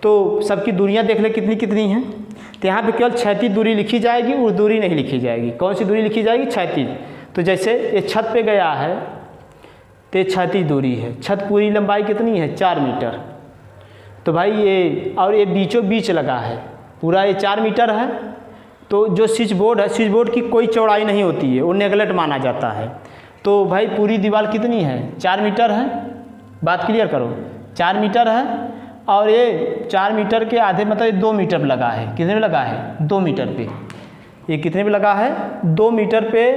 तो सबकी दूरियां देख लें कितनी कितनी हैं। तो यहाँ पे केवल क्षैतिज दूरी लिखी जाएगी, उस दूरी नहीं लिखी जाएगी। कौन सी दूरी लिखी जाएगी? क्षैतिज। तो जैसे ये छत पे गया है तो क्षैतिज दूरी है, छत पूरी लंबाई कितनी है? 4 मीटर। तो भाई ये, और ये बीचों बीच लगा है, पूरा ये 4 मीटर है। तो जो स्विच बोर्ड है, स्विच बोर्ड की कोई चौड़ाई नहीं होती है, वो नेगलेक्ट माना जाता है। तो भाई पूरी दीवार कितनी है? 4 मीटर है। बात क्लियर करो, 4 मीटर है, और ये 4 मीटर के आधे मतलब 2 मीटर पे लगा है। कितने में लगा है? 2 मीटर पे। ये कितने में लगा है? 2 मीटर पे,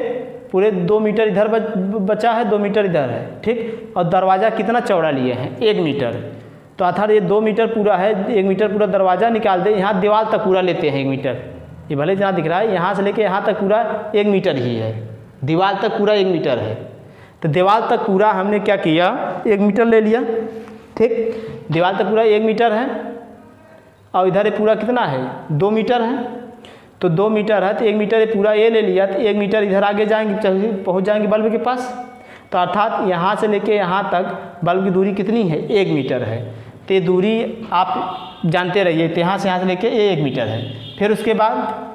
पूरे 2 मीटर इधर बचा है, 2 मीटर इधर है, ठीक। और दरवाज़ा कितना चौड़ा लिए हैं? 1 मीटर। तो अर्थात ये 2 मीटर पूरा है, 1 मीटर पूरा दरवाज़ा निकाल दे। यहाँ दीवार तक पूरा लेते हैं 1 मीटर, ये भले जहाँ दिख रहा है, यहाँ से लेके यहाँ तक पूरा 1 मीटर ही है, दीवार तक पूरा 1 मीटर है। तो दीवार तक पूरा हमने क्या किया? 1 मीटर ले लिया, ठीक। दीवार तक पूरा 1 मीटर है, और इधर ये पूरा कितना है? 2 मीटर है। तो 2 मीटर है तो 1 मीटर ये पूरा ये ले लिया, तो 1 मीटर इधर आगे जाएंगे, पहुँच जाएंगे बल्ब के पास। तो अर्थात यहाँ से लेके यहाँ तक बल्ब की दूरी कितनी है? 1 मीटर है। तो ये दूरी आप जानते रहिए, तो यहाँ से लेके ये 1 मीटर है। फिर उसके बाद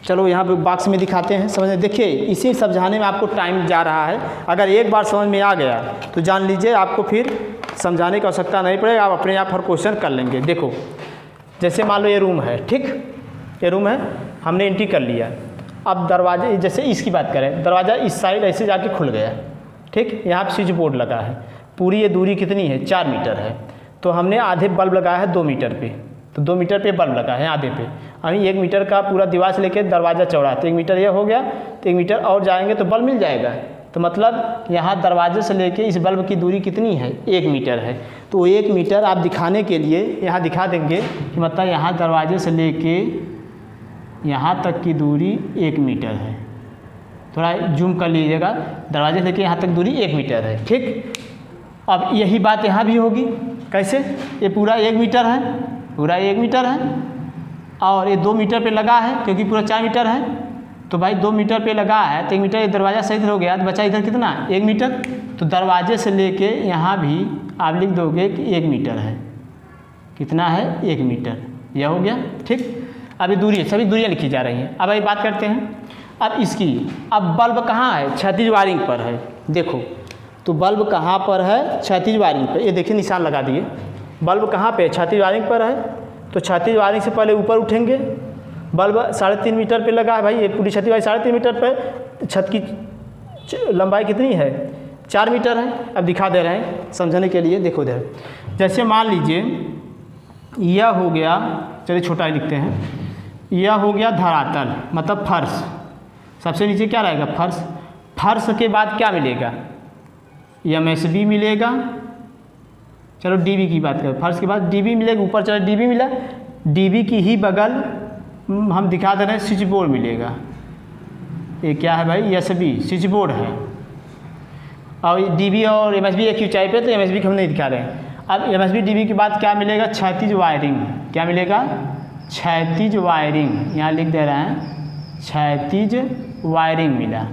चलो यहाँ पे बॉक्स में दिखाते हैं, समझ। देखिए इसी समझाने में आपको टाइम जा रहा है। अगर एक बार समझ में आ गया तो जान लीजिए आपको फिर समझाने की आवश्यकता नहीं पड़ेगा, आप अपने आप हर क्वेश्चन कर लेंगे। देखो जैसे मान लो ये रूम है, ठीक, ये रूम है, हमने एंट्री कर लिया। अब दरवाजे, जैसे इसकी बात करें, दरवाज़ा इस साइड ऐसे जाके खुल गया, ठीक। यहाँ पे स्विच बोर्ड लगा है, पूरी ये दूरी कितनी है? 4 मीटर है। तो हमने आधे बल्ब लगाया है 2 मीटर पे, तो 2 मीटर पे बल्ब लगा है आधे पे। अभी 1 मीटर का पूरा दीवार से लेके दरवाज़ा चौड़ा है, तो 1 मीटर ये हो गया, तो 1 मीटर और जाएंगे तो बल्ब मिल जाएगा। तो मतलब यहाँ दरवाजे से लेके इस बल्ब की दूरी कितनी है? 1 मीटर है। तो 1 मीटर आप दिखाने के लिए यहाँ दिखा देंगे कि मतलब यहाँ दरवाजे से लेके यहाँ तक की दूरी 1 मीटर है। थोड़ा जूम कर लीजिएगा, दरवाजे से लेके यहाँ तक दूरी 1 मीटर है, ठीक। अब यही बात यहाँ भी होगी। कैसे? ये पूरा 1 मीटर है, पूरा 1 मीटर है, और ये 2 मीटर पे लगा है क्योंकि पूरा 4 मीटर है, तो भाई 2 मीटर पे लगा है तो 1 मीटर, ये दरवाज़ा सही हो गया तो बचा इधर कितना 1 मीटर। तो दरवाजे से लेके यहाँ भी आप लिख दोगे कि 1 मीटर है। कितना है 1 मीटर, यह हो गया। ठीक, अभी दूरी, सभी दूरियाँ लिखी जा रही हैं। अब अभी बात करते हैं अब इसकी। अब बल्ब कहाँ है, क्षैतिज वायरिंग पर है। देखो तो बल्ब कहाँ पर है, क्षैतिज वायरिंग पर। ये देखिए निशान लगा दिए, बल्ब कहाँ पे है, क्षैतिज वायरिंग पर है। तो क्षैतिज वायरिंग से पहले ऊपर उठेंगे, बल्ब 3.5 मीटर पे लगा है भाई, ये पूरी क्षैतिज वायरिंग 3.5 मीटर पे। छत की लंबाई कितनी है 4 मीटर है। अब दिखा दे रहे हैं समझने के लिए। देखो इधर, जैसे मान लीजिए यह हो गया, चलिए छोटा ही लिखते हैं, यह हो गया धरातल मतलब फर्श। सबसे नीचे क्या रहेगा फर्श। फर्श के बाद क्या मिलेगा, MSB मिलेगा। चलो DB की बात करें, फर्श के बाद DB मिलेगा, ऊपर चलो DB मिला, DB की ही बगल हम दिखा दे रहे हैं स्विच बोर्ड मिलेगा। ये क्या है भाई, SB स्विच बोर्ड है। और DB और MSB एक ही ऊंचाई पे, तो MSB को हम नहीं दिखा रहे हैं। अब MSB DB के बाद क्या मिलेगा, क्षैतिज वायरिंग। क्या मिलेगा, क्षैतिज वायरिंग, यहाँ लिख दे रहे हैं क्षैतिज वायरिंग मिला।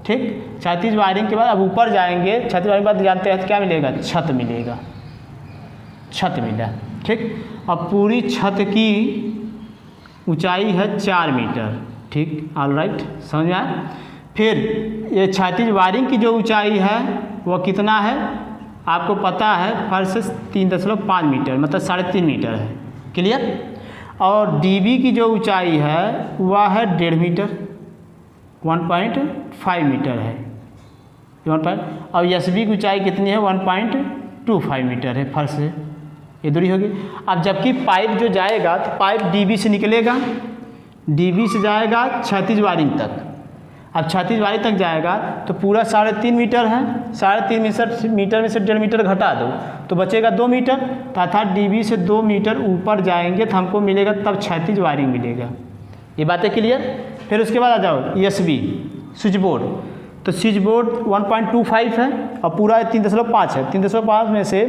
ठीक, क्षैतिज वायरिंग के बाद अब ऊपर जाएंगे, क्षैतिज वायरिंग के बाद जानते हैं क्या मिलेगा, छत मिलेगा, छत मिला। ठीक, अब पूरी छत की ऊंचाई है 4 मीटर। ठीक, ऑल राइट, समझ में आया। फिर ये क्षैतिज वायरिंग की जो ऊंचाई है वह कितना है आपको पता है, फर्श से 3.5 मीटर मतलब 3.5 मीटर है। क्लियर। और DB की जो ऊंचाई है वह है 1.5 मीटर, 1.5 मीटर है। और SB की ऊंचाई कितनी है, 1.25 मीटर है फर्श से, ये दूरी होगी। अब जबकि पाइप जो जाएगा तो पाइप DB से निकलेगा, DB से जाएगा क्षैतिज वायरिंग तक। अब क्षैतिज वायरिंग तक जाएगा तो पूरा 3.5 मीटर है, 3.5 मीटर में से 1.5 मीटर घटा दो तो बचेगा 2 मीटर। तथा DB से 2 मीटर ऊपर जाएंगे तो हमको मिलेगा तब क्षैतिज वायरिंग मिलेगा। ये बातें क्लियर। फिर उसके बाद आ जाओ SB स्विच बोर्ड। तो स्विच बोर्ड 1.25 है और पूरा 3.5 है। 3.5 में से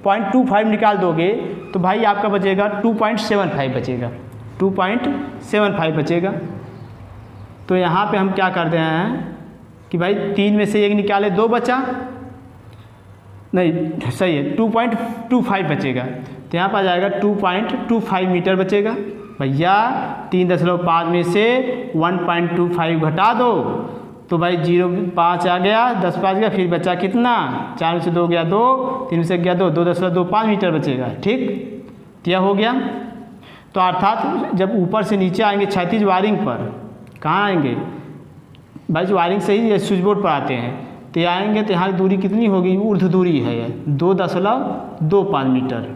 0.25 निकाल दोगे तो भाई आपका बचेगा 2.75 बचेगा, 2.75 बचेगा। तो यहाँ पे हम क्या कर रहे हैं कि भाई 3 में से 1 निकाले 2 बचा, नहीं सही है 2.25 बचेगा। तो यहाँ पर आ जाएगा 2.25 मीटर बचेगा। भैया 3.5 में से 1.25 घटा दो तो भाई 0.5 आ गया, 10.5 गया, फिर बचा कितना, 4 में से 2 गया 2, 3 में से गया 2, 2.25 मीटर बचेगा। ठीक, तो यह हो गया। तो अर्थात जब ऊपर से नीचे आएंगे क्षैतिज वायरिंग पर, कहाँ आएंगे भाई, वायरिंग से ही स्विच बोर्ड पर आते हैं, तो आएंगे तो यहाँ की दूरी कितनी होगी, ऊर्ध्व दूरी है 2.25 मीटर।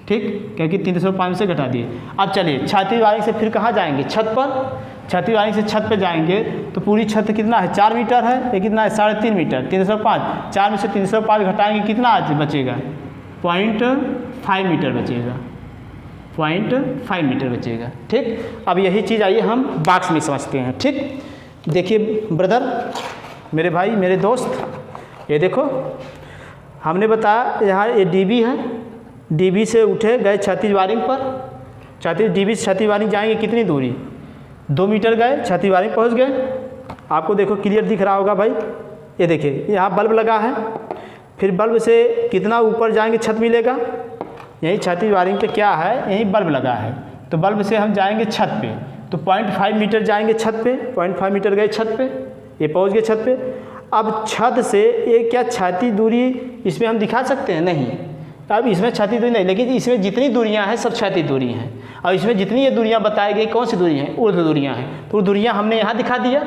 ठीक, क्योंकि 3.5 से घटा दिए। अब चलिए क्षैतिज वायरिंग से फिर कहाँ जाएंगे, छत पर। क्षैतिज वायरिंग से छत पे जाएंगे तो पूरी छत कितना है, 4 मीटर है, ये कितना है 3.5 मीटर, 3.5, 4 में से 3.5 घटाएंगे कितना आज बचेगा, 0.5 मीटर बचेगा, 0.5 मीटर बचेगा। ठीक, अब यही चीज़ आइए हम बॉक्स में समझते हैं। ठीक, देखिए ब्रदर, मेरे भाई, मेरे दोस्त, ये देखो हमने बताया यहाँ ये DB है, DB से उठे गए क्षैतिज वायरिंग पर, DB से क्षैतिज वायरिंग जाएंगे कितनी दूरी, 2 मीटर गए, क्षैतिज वायरिंग पहुँच गए। आपको देखो क्लियर दिख रहा होगा भाई, ये देखिए यहाँ बल्ब लगा है, फिर बल्ब से कितना ऊपर जाएंगे छत मिलेगा, यही क्षैतिज वायरिंग पे क्या है, यही बल्ब लगा है, तो बल्ब से हम जाएंगे छत पे, तो 0.5 मीटर जाएंगे छत पे, 0.5 मीटर गए छत पे, ये पहुंच गए छत पे। अब छत से ये क्या क्षैतिज दूरी इसमें हम दिखा सकते हैं, नहीं, अब इसमें क्षैतिज दूरी नहीं, लेकिन इसमें जितनी दूरियां हैं सब क्षैतिज दूरी हैं। और इसमें जितनी ये दूरियां बताई गई कौन सी दूरी हैं, ऊर्ध्व दूरियां हैं, तो दूरियां हमने यहाँ दिखा दिया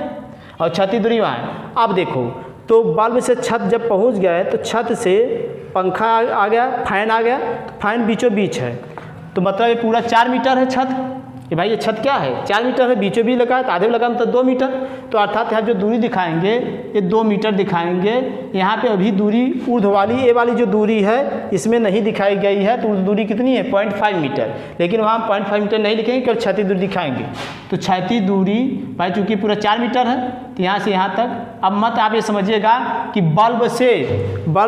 और क्षैतिज दूरी वहाँ है। अब देखो तो बल्ब से छत जब पहुँच गए तो छत से पंखा आ गया, फैन आ गया, तो फैन बीचों बीच है, तो मतलब ये पूरा 4 मीटर है छत। ये भाई ये छत क्या है, 4 मीटर है, बीचों बीच लगा है, तो आधे में लगा मतलब 2 मीटर। तो अर्थात यहाँ जो दूरी दिखाएंगे ये 2 मीटर दिखाएंगे। यहाँ पे अभी दूरी ऊर्ध्व वाली, ये वाली जो दूरी है इसमें नहीं दिखाई गई है, तो दूरी कितनी है 0.5 मीटर, लेकिन वहाँ 0.5 मीटर नहीं लिखेंगे, केवल क्षैतिज दूरी दिखाएंगे। तो क्षैतिज दूरी भाई चूँकि पूरा 4 मीटर है, तो यहाँ से यहाँ तक। अब मत आप ये समझिएगा कि बल्ब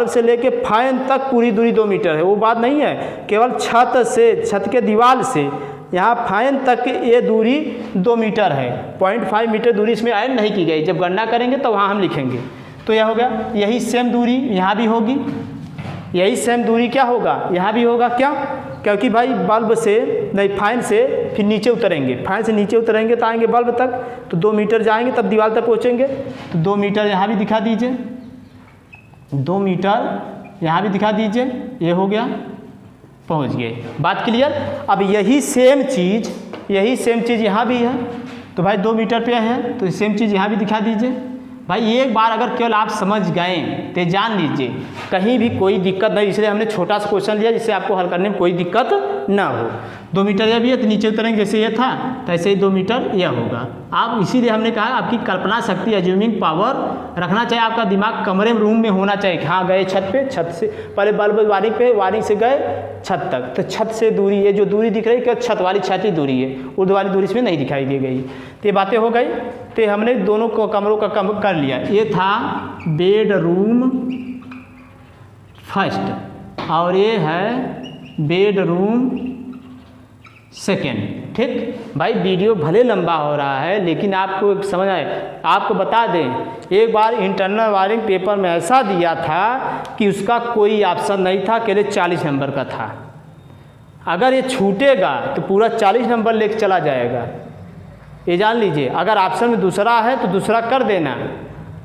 से लेके फैन तक पूरी दूरी 2 मीटर है, वो बात नहीं है। केवल छत से, छत के दीवार से यहाँ फाइन तक ये दूरी 2 मीटर है, 0.5 मीटर दूरी इसमें ऐड नहीं की गई। जब गणना करेंगे तो वहाँ हम लिखेंगे। तो यह हो गया, यही सेम दूरी यहाँ भी होगी, यही सेम दूरी क्या होगा यहाँ भी होगा। क्या? क्योंकि भाई बल्ब से नहीं, फाइन से फिर नीचे उतरेंगे, फाइन से नीचे उतरेंगे तो आएंगे बल्ब तक, तो 2 मीटर जाएंगे तब दीवार तक पहुँचेंगे। तो 2 मीटर यहाँ भी दिखा दीजिए, 2 मीटर यहाँ भी दिखा दीजिए, ये हो गया, पहुँच गए। बात क्लियर? अब यही सेम चीज़ यहाँ भी है, तो भाई 2 मीटर पे है, तो सेम चीज़ यहाँ भी दिखा दीजिए। भाई एक बार अगर केवल आप समझ गए तो जान लीजिए कहीं भी कोई दिक्कत नहीं, इसलिए हमने छोटा सा क्वेश्चन लिया जिससे आपको हल करने में कोई दिक्कत ना हो। 2 मीटर यह भी है तो नीचे उतरेंगे, जैसे ये था तो ऐसे ही 2 मीटर यह होगा। आप इसीलिए हमने कहा आपकी कल्पना शक्ति, एज्यूमिंग पावर रखना चाहिए, आपका दिमाग कमरे में रूम में होना चाहिए। हाँ गए छत पे, छत से पहले बल्ब वायरिंग पे, वायरिंग से गए छत तक, तो छत से दूरी, ये जो दूरी दिख रही है छत वाली क्षैतिज दूरी है, उर्द वाली दूरी इसमें नहीं दिखाई दी गई। तो ये बातें हो गई। तो हमने दोनों को कमरों का कम कर लिया। ये था बेडरूम फर्स्ट और ये है बेडरूम सेकेंड। ठीक भाई, वीडियो भले लंबा हो रहा है लेकिन आपको एक समझ आए। आपको बता दें, एक बार इंटरनल वायरिंग पेपर में ऐसा दिया था कि उसका कोई ऑप्शन नहीं था, केवल 40 नंबर का था। अगर ये छूटेगा तो पूरा 40 नंबर लेके चला जाएगा, ये जान लीजिए। अगर ऑप्शन में दूसरा है तो दूसरा कर देना।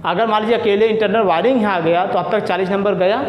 अगर मान लीजिए अकेले इंटरनल वायरिंग यहाँ गया तो अब तक 40 नंबर गया।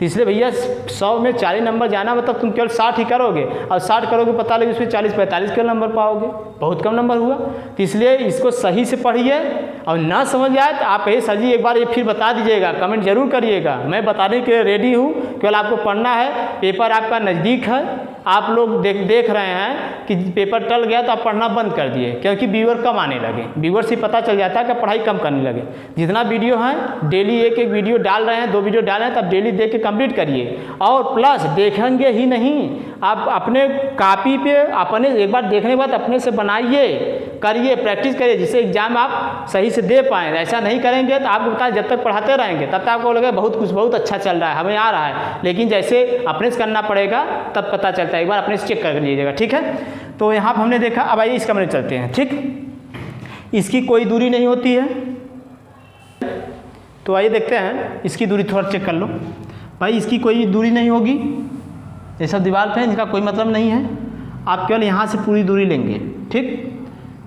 तो इसलिए भैया 100 में 40 नंबर जाना मतलब तुम केवल 60 ही करोगे, और 60 करोगे पता लगे उसमें 40-45 के नंबर पाओगे, बहुत कम नंबर हुआ। तो इसलिए इसको सही से पढ़िए, और ना समझ आए तो आप कहिए सर जी एक बार ये फिर बता दीजिएगा, कमेंट जरूर करिएगा। मैं बताने के लिए रेडी हूँ, केवल आपको पढ़ना है। पेपर आपका नज़दीक है, आप लोग देख रहे हैं कि पेपर टल गया तो आप पढ़ना बंद कर दिए, क्योंकि व्यूअर कम आने लगे। व्यूअर से पता चल जाता है कि पढ़ाई कम करने लगे। जितना वीडियो है डेली एक वीडियो डाल रहे हैं, 2 वीडियो डाल रहे हैं, तब डेली देख के कंप्लीट करिए। और प्लस देखेंगे ही नहीं, आप अपने कॉपी पे अपने एक बार देखने के बाद अपने से बनाइए, करिए, प्रैक्टिस करिए, जिससे एग्जाम आप सही से दे पाएँ। ऐसा नहीं करेंगे तो आपको पता है जब तक पढ़ाते रहेंगे तब तक आपको लगेगा बहुत अच्छा चल रहा है, हमें आ रहा है, लेकिन जैसे अपने से करना पड़ेगा तब पता चलता है। एक बार अपने से चेक कर लीजिएगा, ठीक है। तो यहाँ पर हमने देखा। अब आइए इस कमरे चलते हैं। ठीक, इसकी कोई दूरी नहीं होती है, तो आइए देखते हैं इसकी दूरी थोड़ा चेक कर लो। भाई इसकी कोई दूरी नहीं होगी, ये सब दीवार पे है, इनका कोई मतलब नहीं है। आप केवल यहाँ से पूरी दूरी लेंगे। ठीक,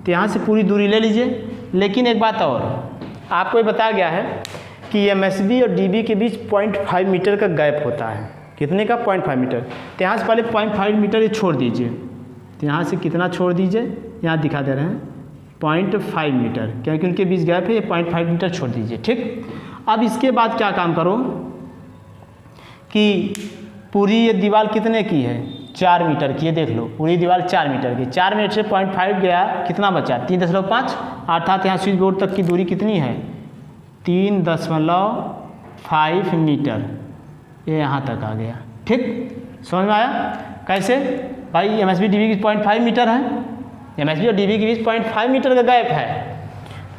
तो यहाँ से पूरी दूरी ले लीजिए। लेकिन एक बात और आपको ये बताया गया है कि MSB और DB के बीच 0.5 मीटर का गैप होता है। कितने का? 0.5 मीटर। तो यहाँ से पहले 0.5 मीटर ये छोड़ दीजिए। तो यहाँ से कितना छोड़ दीजिए, यहाँ दिखा दे रहे हैं 0.5 मीटर, क्योंकि उनके बीच गैप है, ये 0.5 मीटर छोड़ दीजिए। ठीक, अब इसके बाद क्या काम करो कि पूरी ये दीवार कितने की है? 4 मीटर की है। देख लो पूरी दीवार 4 मीटर की। 4 मीटर से 0.5 गया, कितना बचा? 3.5, अर्थात यहाँ स्विच बोर्ड तक की दूरी कितनी है? 3.5 मीटर, ये यहाँ तक आ गया। ठीक, समझ में आया? कैसे? भाई MSB DB की 0.5 मीटर है, MSB और DB के बीच 0.5 मीटर का गैप है।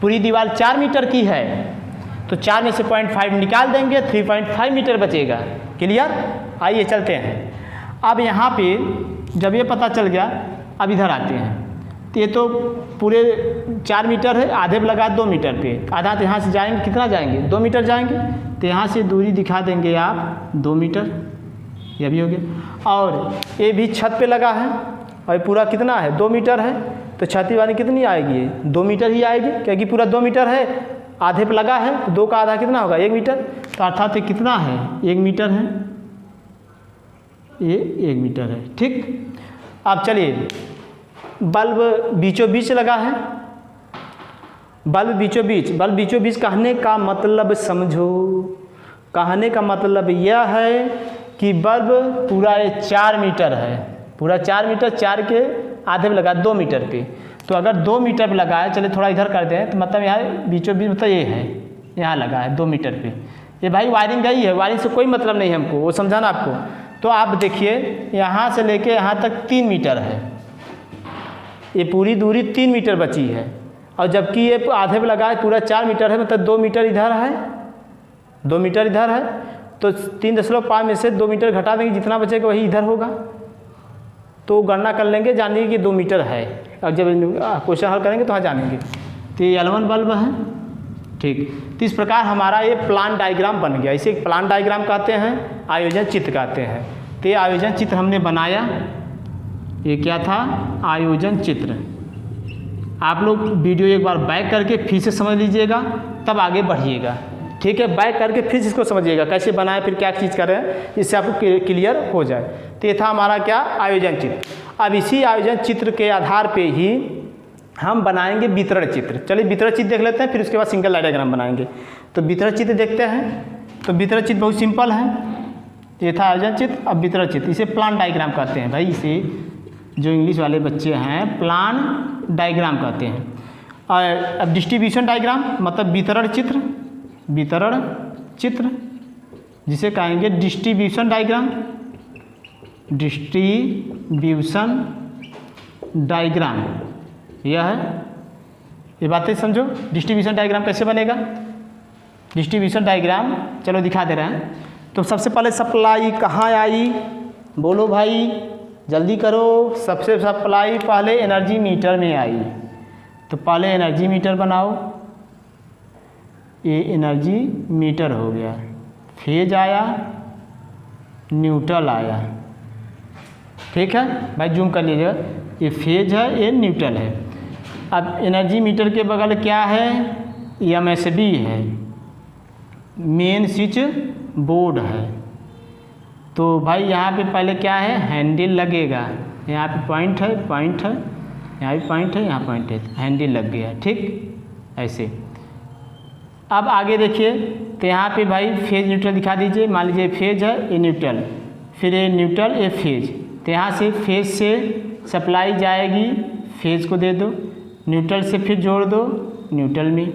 पूरी दीवार 4 मीटर की है, तो 4 में से 0.5 निकाल देंगे, 3.5 मीटर बचेगा। क्लियर? आइए चलते हैं। अब यहाँ पे जब ये पता चल गया, अब इधर आते हैं। तो ये तो पूरे 4 मीटर है, आधे पे लगा 2 मीटर पे, आधा तो यहाँ से जाएंगे, कितना जाएंगे? 2 मीटर जाएंगे। तो यहाँ से दूरी दिखा देंगे आप 2 मीटर, ये भी हो गया। और ये भी छत पे लगा है, और पूरा कितना है? 2 मीटर है। तो छाती वाली कितनी आएगी? 2 मीटर ही आएगी, क्योंकि पूरा 2 मीटर है, आधे पे लगा है, तो 2 का आधा कितना होगा? 1 मीटर। तो अर्थात ये कितना है? 1 मीटर है, ये 1 मीटर है। ठीक, अब चलिए, बल्ब बीचों बीच लगा है, बल्ब बीचों बीच कहने का मतलब समझो। कहने का मतलब यह है कि बल्ब पूरा 4 मीटर है, पूरा 4 मीटर, 4 के आधे पे लगा 2 मीटर पे। तो अगर 2 मीटर पे लगा है, चलिए थोड़ा इधर कर दें, तो मतलब यहाँ बीचों बीच मतलब ये है, यहाँ लगा है 2 मीटर पे। ये भाई वायरिंग गई है, वायरिंग से कोई मतलब नहीं है हमको, वो समझाना आपको। तो आप देखिए यहाँ से लेके यहाँ तक 3 मीटर है, ये पूरी दूरी 3 मीटर बची है, और जबकि ये आधे पे लगा है पूरा 4 मीटर है, मतलब 2 मीटर इधर है, 2 मीटर इधर है। तो 3.5 में से 2 मीटर घटा देंगे, जितना बचेगा वही इधर होगा। तो गणना कर लेंगे, जानेंगे कि 2 मीटर है, और जब क्वेश्चन हल करेंगे तो हाँ जानेंगे। तो ये L1 बल्ब है, ठीक। तो इस प्रकार हमारा ये प्लान डायग्राम बन गया। इसे प्लान डायग्राम कहते हैं, आयोजन चित्र कहते हैं। तो ये आयोजन चित्र हमने बनाया, ये क्या था, आयोजन चित्र। आप लोग वीडियो एक बार बैक करके फिर से समझ लीजिएगा, तब आगे बढ़िएगा, ठीक है। बैक करके फिर इसको समझिएगा कैसे बनाए, फिर क्या चीज़ कर रहे हैं, इससे आपको क्लियर हो जाए। तो ये था हमारा क्या, आयोजन चित्र। अब इसी आयोजन चित्र के आधार पे ही हम बनाएंगे वितरण चित्र। चलिए वितरण चित्र देख लेते हैं, फिर उसके बाद सिंगल लाइन डायग्राम बनाएंगे। तो वितरण चित्र देखते हैं। तो वितरण चित्र बहुत सिंपल है, ये था आयोजन चित्र। अब वितरण चित्र, इसे प्लान डायग्राम कहते हैं भाई, इसे जो इंग्लिश वाले बच्चे हैं प्लान डायग्राम कहते हैं। और अब डिस्ट्रीब्यूशन डायग्राम मतलब वितरण चित्र, वितरण चित्र जिसे कहेंगे डिस्ट्रीब्यूशन डायग्राम, डिस्ट्रीब्यूशन डायग्राम यह है। ये बातें समझो, डिस्ट्रीब्यूशन डायग्राम कैसे बनेगा। डिस्ट्रीब्यूशन डायग्राम चलो दिखा दे रहे हैं। तो सबसे पहले सप्लाई कहाँ आई, बोलो भाई जल्दी करो। सबसे सप्लाई पहले एनर्जी मीटर में आई, तो पहले एनर्जी मीटर बनाओ, ये एनर्जी मीटर हो गया। फेज आया, न्यूट्रल आया, ठीक है भाई, जूम कर लीजिएगा। ये फेज है, ये न्यूट्रल है। अब एनर्जी मीटर के बगल क्या है, MSB है, मेन स्विच बोर्ड है। तो भाई यहाँ पे पहले क्या है, हैंडल लगेगा। यहाँ पे पॉइंट है, पॉइंट है, यहाँ भी पॉइंट है, यहाँ पॉइंट है, हैंडल लग गया, ठीक ऐसे। अब आगे देखिए, तो यहाँ पे भाई फेज न्यूट्रल दिखा दीजिए। मान लीजिए फेज है, ये न्यूट्रल, फिर ये न्यूट्रल, ये फेज। तो यहाँ से फेज से सप्लाई जाएगी, फेज को दे दो, न्यूट्रल से फिर जोड़ दो न्यूट्रल में।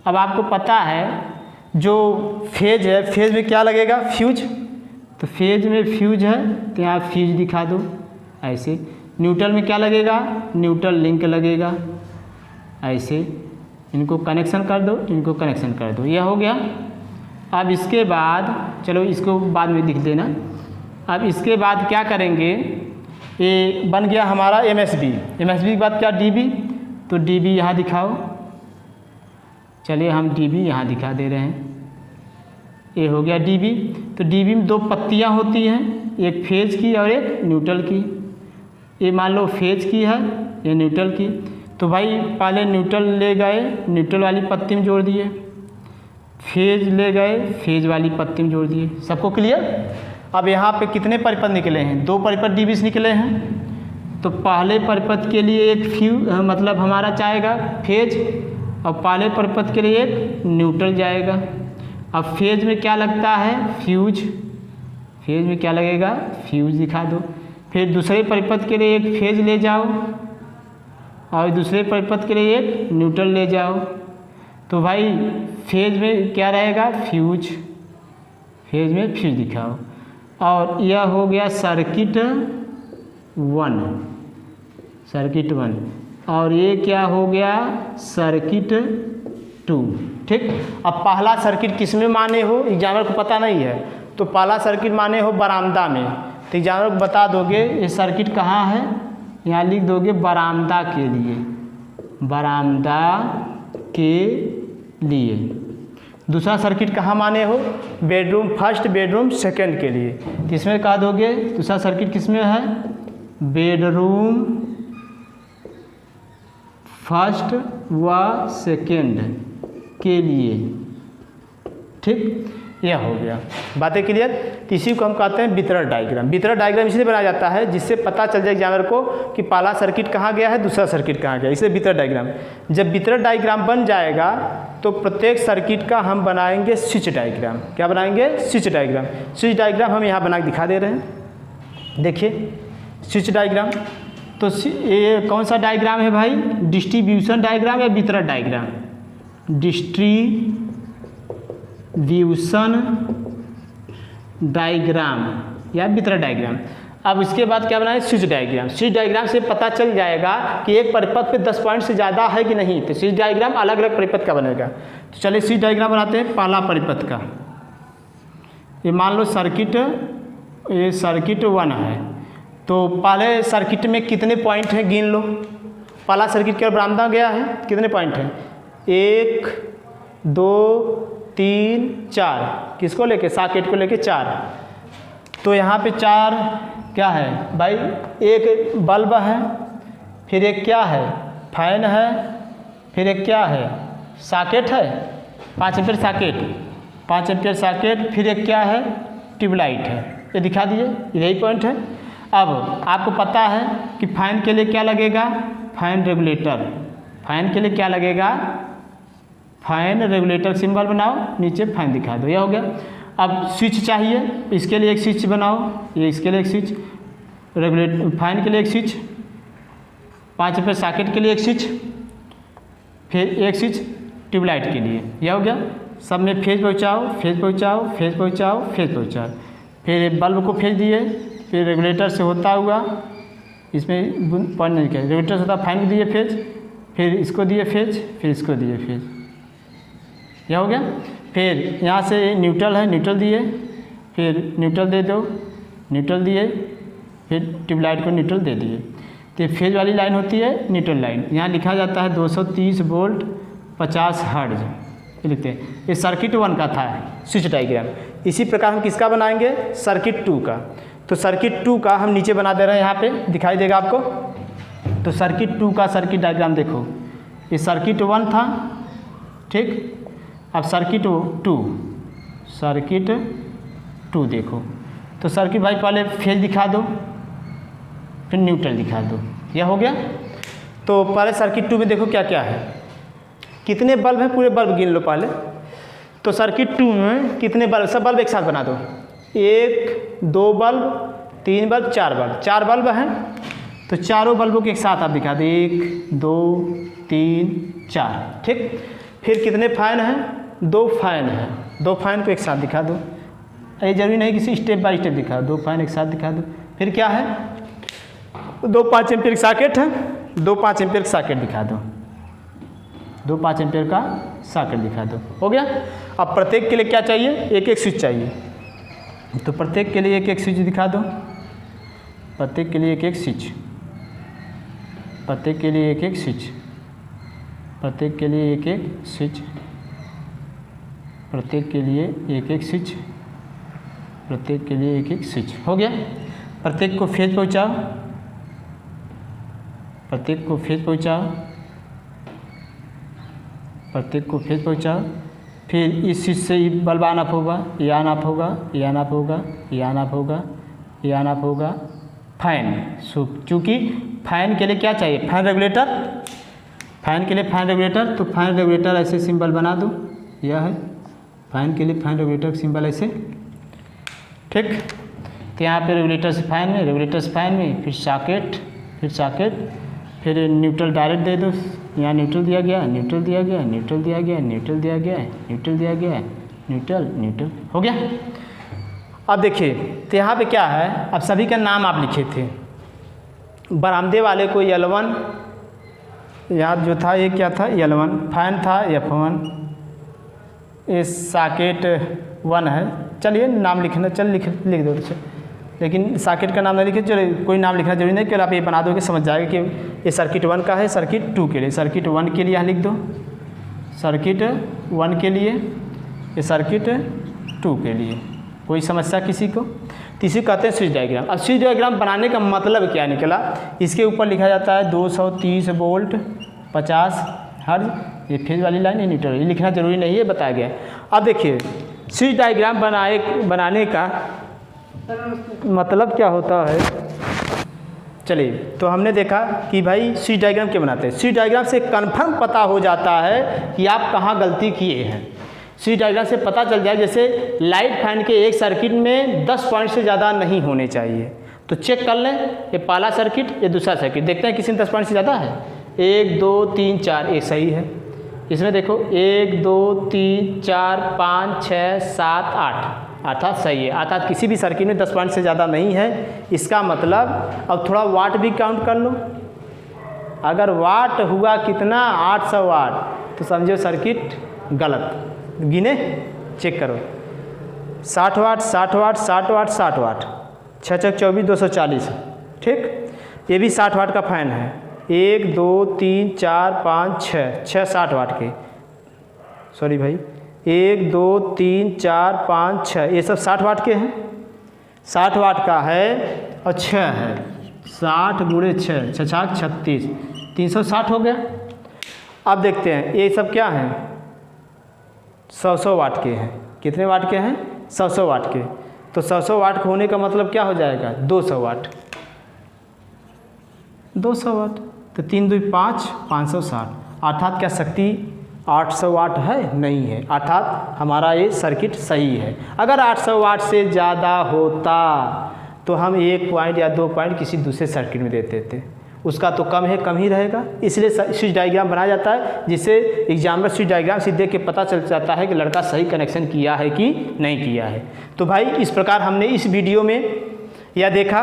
अब आपको पता है जो फेज है, फेज में क्या लगेगा, फ्यूज। तो फेज में फ्यूज है, तो यहाँ फ्यूज दिखा दो ऐसे। न्यूट्रल में क्या लगेगा, न्यूट्रल लिंक लगेगा ऐसे। इनको कनेक्शन कर दो, इनको कनेक्शन कर दो, यह हो गया। अब इसके बाद चलो इसको बाद में लिख देना। अब इसके बाद क्या करेंगे, ये बन गया हमारा MSB। MSB के बाद क्या, DB। तो DB यहाँ दिखाओ, चलिए हम DB यहाँ दिखा दे रहे हैं। ये हो गया DB। तो DB में 2 पत्तियाँ होती हैं, एक फेज की और एक न्यूट्रल की। ये मान लो फेज की है, ये न्यूट्रल की। तो भाई पहले न्यूट्रल ले गए, न्यूट्रल वाली पत्ती में जोड़ दिए, फेज ले गए, फेज वाली पत्ती में जोड़ दिए। सबको क्लियर। अब यहाँ पे कितने परिपथ निकले हैं, 2 परिपथ DB से निकले हैं। तो पहले परिपथ के लिए एक मतलब हमारा जाएगा फेज, और पहले परिपथ के लिए एक न्यूट्रल जाएगा। अब फेज में क्या लगता है, फ्यूज। फेज में क्या लगेगा, फ्यूज दिखा दो। फिर दूसरे परिपथ के लिए एक फेज ले जाओ, और दूसरे परिपथ के लिए एक न्यूट्रल ले जाओ। तो भाई फेज में क्या रहेगा, फ्यूज। फेज में फ्यूज दिखाओ। और यह हो गया सर्किट 1, सर्किट 1। और ये क्या हो गया, सर्किट 2, ठीक। अब पहला सर्किट किस में माने हो, एग्जामिनर को पता नहीं है, तो पहला सर्किट माने हो बरामदा में। तो एग्जामिनर को बता दोगे ये सर्किट कहाँ है, यहाँ लिख दोगे बरामदा के लिए, बरामदा के लिए। दूसरा सर्किट कहाँ माने हो, बेडरूम फर्स्ट, बेडरूम सेकंड के लिए। तो इसमें कहा दोगे दूसरा सर्किट किस में है, बेडरूम फर्स्ट व सेकंड के लिए, ठीक। यह हो गया, बातें क्लियर। तो इसी को हम कहते हैं वितरण डायग्राम। वितरण डायग्राम इसलिए बनाया जाता है जिससे पता चल जाए एग्जामिनर को कि पहला सर्किट कहाँ गया है, दूसरा सर्किट कहाँ गया, इसलिए वितरण डायग्राम। जब वितरण डायग्राम बन जाएगा तो प्रत्येक सर्किट का हम बनाएंगे स्विच डायग्राम। क्या बनाएंगे, स्विच डायग्राम। स्विच डायग्राम हम यहाँ बना के दिखा दे रहे हैं, देखिए स्विच डायग्राम। तो ये कौन सा डायग्राम है भाई, डिस्ट्रीब्यूशन डायग्राम या वितरण डायग्राम, डिस्ट्रीब्यूशन डायग्राम या वितरण डायग्राम। अब इसके बाद क्या बनाए, स्विच डायग्राम। स्विच डायग्राम से पता चल जाएगा कि एक परिपथ पे 10 पॉइंट से ज़्यादा है कि नहीं, तो स्विच डायग्राम अलग अलग परिपथ का बनेगा। तो चलिए स्विच डायग्राम बनाते हैं पहला परिपथ का। ये मान लो सर्किट, ये सर्किट 1 है, तो पहले सर्किट में कितने पॉइंट हैं गिन लो। पहला सर्किट के बरामदा गया है, कितने पॉइंट हैं? 1 2 3 4, किसको लेके? सॉकेट को लेके 4। तो यहाँ पे 4 क्या है भाई? एक बल्ब है, फिर एक क्या है? फैन है, फिर एक क्या है? सॉकेट है, 5 एम्पीयर सॉकेट, 5 एम्पीयर सॉकेट, फिर एक क्या है? ट्यूबलाइट है। ये दिखा दीजिए, यही पॉइंट है। अब आपको पता है कि फैन के लिए क्या लगेगा? Fan regulator. फैन के लिए क्या लगेगा? फैन रेगुलेटर सिंबल बनाओ, नीचे फैन दिखा दो, यह हो गया। अब स्विच चाहिए, इसके लिए एक स्विच बनाओ, ये इसके लिए एक स्विच, रेगुलेटर फैन के लिए एक स्विच, 5 एम्पीयर सॉकेट के लिए एक स्विच, फिर एक स्विच ट्यूबलाइट के लिए, यह हो गया। सब में फेज पहुँचाओ, फेज पहुँचाओ, फेज पहुँचाओ, फेज पहुँचाओ, फिर बल्ब को फेज दिए, फिर रेगुलेटर से होता हुआ, इसमें पॉइंट नहीं किया, रेगुलेटर से होता फैन को दिए फेज, फिर इसको दिए फेज, फिर इसको दिए फेज, यह हो गया। फिर यहाँ से न्यूट्रल है, न्यूट्रल दिए, फिर न्यूट्रल दे दो, न्यूट्रल दिए, फिर ट्यूबलाइट को न्यूट्रल दे दिए। तो फेज वाली लाइन होती है न्यूट्रल लाइन। यहाँ लिखा जाता है 230 वोल्ट 50 हर्ट्ज, ये लिखते हैं। ये सर्किट 1 का था स्विच डायग्राम। इसी प्रकार हम किसका बनाएंगे? सर्किट 2 का। तो सर्किट 2 का हम नीचे बना दे रहे हैं, यहाँ पे दिखाई देगा आपको। तो सर्किट 2 का सर्किट डायग्राम देखो, ये सर्किट 1 था, ठीक। अब सर्किट 2, सर्किट 2 देखो। तो सर्किट भाई पहले फेज दिखा दो, फिर न्यूट्रल दिखा दो, यह हो गया। तो पहले सर्किट 2 में देखो क्या क्या है, कितने बल्ब हैं, पूरे बल्ब गिन लो पहले। तो सर्किट 2 में कितने बल्ब? सब बल्ब एक साथ बना दो, 1 2 बल्ब, 3 बल्ब, 4 बल्ब, 4 बल्ब हैं। तो चारों बल्बों के एक साथ आप दिखा दो, 1 2 3 4, ठीक। फिर कितने फैन हैं? 2 फैन हैं, 2 फैन को एक साथ दिखा दो। ये जरूरी नहीं किसी स्टेप बाय स्टेप दिखा दो, 2 फैन एक साथ दिखा दो। फिर क्या है? 2 5 एम्पीयर सॉकेट है, 2 5 एम्पीयर सॉकेट दिखा दो, 2 5 एम्पीयर का सॉकेट दिखा दो, हो गया। अब प्रत्येक के लिए क्या चाहिए? एक एक स्विच चाहिए। तो प्रत्येक के लिए एक एक स्विच दिखा दो, प्रत्येक के लिए एक एक स्विच, प्रत्येक के लिए एक एक स्विच, प्रत्येक के लिए एक एक स्विच, प्रत्येक के लिए एक एक स्विच, प्रत्येक के लिए एक एक स्विच, हो गया। प्रत्येक को फेज पहुँचाओ, प्रत्येक को फेज पहुँचाओ, प्रत्येक को फेज पहुँचाओ। फिर इस स्विच से बल्ब ऑन ऑफ होगा, ये ऑन ऑफ होगा, ये ऑन ऑफ होगा, ये ऑन ऑफ होगा, ये ऑन ऑफ होगा। फैन, चूँकि फैन के लिए क्या चाहिए? फैन रेगुलेटर, फैन के लिए फैन रेगुलेटर। तो फैन रेगुलेटर ऐसे सिंबल बना दो, यह है फैन के लिए फैन रेगुलेटर सिंबल ऐसे, ठीक। तो यहाँ पे रेगुलेटर से फैन में, रेगुलेटर से फैन में, फिर सॉकेट, फिर सॉकेट, फिर न्यूट्रल डायरेक्ट दे दो। यहाँ न्यूट्रल दिया गया, न्यूट्रल दिया गया, न्यूट्रल दिया गया, न्यूट्रल दिया गया, न्यूट्रल दिया गया, न्यूट्रल, न्यूट्रल, हो गया। अब देखिए, तो यहाँ पे क्या है? अब सभी का नाम आप लिखे थे। बरामदे वाले को L1, यहाँ जो था ये क्या था? L1, फैन था F1, ये सॉकेट 1 है। चलिए नाम लिखना, चल लिख दो, लेकिन सॉकेट का नाम नहीं लिखे, चलिए कोई नाम लिखना जरूरी नहीं, केवल आप ये बना दोगे समझ जाएगा कि ये सर्किट 1 का है। सर्किट 2 के लिए, सर्किट 1 के लिए यहाँ लिख दो, सर्किट 1 के लिए, ये सर्किट 2 के लिए। कोई समस्या किसी को? तो इसी कहते हैं स्विच डायग्राम। अब स्विच डायग्राम बनाने का मतलब क्या निकला? इसके ऊपर लिखा जाता है 230 वोल्ट 50 हर्ट्ज, ये फेज वाली लाइन है, न्यूट्रल, ये लिखना जरूरी नहीं है, बताया गया। अब देखिए स्विच डायग्राम बनाने का मतलब क्या होता है। चलिए, तो हमने देखा कि भाई स्विच डायग्राम क्यों बनाते हैं। स्विच डायग्राम से कन्फर्म पता हो जाता है कि आप कहाँ गलती किए हैं। स्विच डायग्राम से पता चल जाए, जैसे लाइट फैन के एक सर्किट में 10 पॉइंट से ज़्यादा नहीं होने चाहिए। तो चेक कर लें, ये पहला सर्किट, ये दूसरा सर्किट, देखते हैं किसी में 10 पॉइंट से ज़्यादा है। 1 2 3 4, ये सही है। इसमें देखो 1 2 3 4 5 6 7 8, अर्थात सही है। अर्थात किसी भी सर्किट में 10 पॉइंट से ज़्यादा नहीं है। इसका मतलब अब थोड़ा वाट भी काउंट कर लो। अगर वाट हुआ कितना? 800 वाट, तो समझो सर्किट गलत। गिने, चेक करो, 60 वाट 60 वाट 60 वाट 60 वाट, 6 6 24 240, ठीक। ये भी 60 वाट का फ़ैन है, 1 2 3 4 5 6 6 60 वाट के, सॉरी भाई, 1 2 3 4 5 6, ये सब 60 वाट के हैं, 60 वाट का है और 6 है, 60 गुणे 6, 6 6 36, 360 हो गया। अब देखते हैं ये सब क्या हैं, 100 वाट के हैं। कितने वाट के हैं? 100 वाट के। तो 100 वाट होने का मतलब क्या हो जाएगा? 200 वाट, 200 वाट। तो 3 2 5 560, अर्थात क्या शक्ति 800 वाट है? नहीं है, अर्थात हमारा ये सर्किट सही है। अगर 800 वाट से ज़्यादा होता तो हम 1 पॉइंट या 2 पॉइंट किसी दूसरे सर्किट में देते थे, उसका तो कम है, कम ही रहेगा। इसलिए स्विच डायग्राम बनाया जाता है, जिससे एग्जामिनर स्विच डायग्राम से देख के पता चल जाता है कि लड़का सही कनेक्शन किया है कि नहीं किया है। तो भाई इस प्रकार हमने इस वीडियो में यह देखा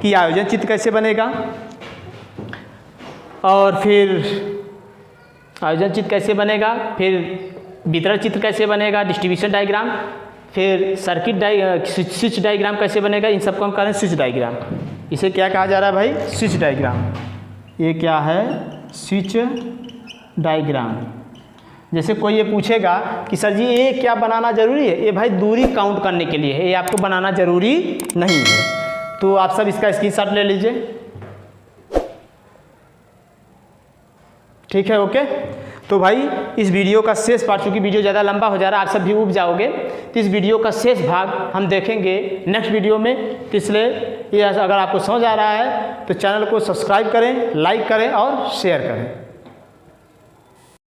कि आयोजन चित्र कैसे बनेगा, और फिर आयोजन चित्र कैसे बनेगा, फिर वितरण चित्र कैसे बनेगा, डिस्ट्रीब्यूशन डायग्राम, फिर सर्किट स्विच डायग्राम कैसे बनेगा, इन सबको हम कह रहे हैं स्विच डायग्राम। इसे क्या कहा जा रहा है भाई? Switch diagram. ये क्या है? Switch diagram. जैसे कोई ये पूछेगा कि सर जी ये क्या बनाना ज़रूरी है? ये भाई दूरी काउंट करने के लिए है, ये आपको बनाना ज़रूरी नहीं है। तो आप सब इसका स्क्रीनशॉट ले लीजिए, ठीक है, ओके। तो भाई इस वीडियो का शेष पार्ट, चूँकि वीडियो ज़्यादा लंबा हो जा रहा है, आप सब भी ऊब जाओगे, तो इस वीडियो का शेष भाग हम देखेंगे नेक्स्ट वीडियो में। तो इसलिए ये अगर आपको समझ आ रहा है तो चैनल को सब्सक्राइब करें, लाइक करें और शेयर करें।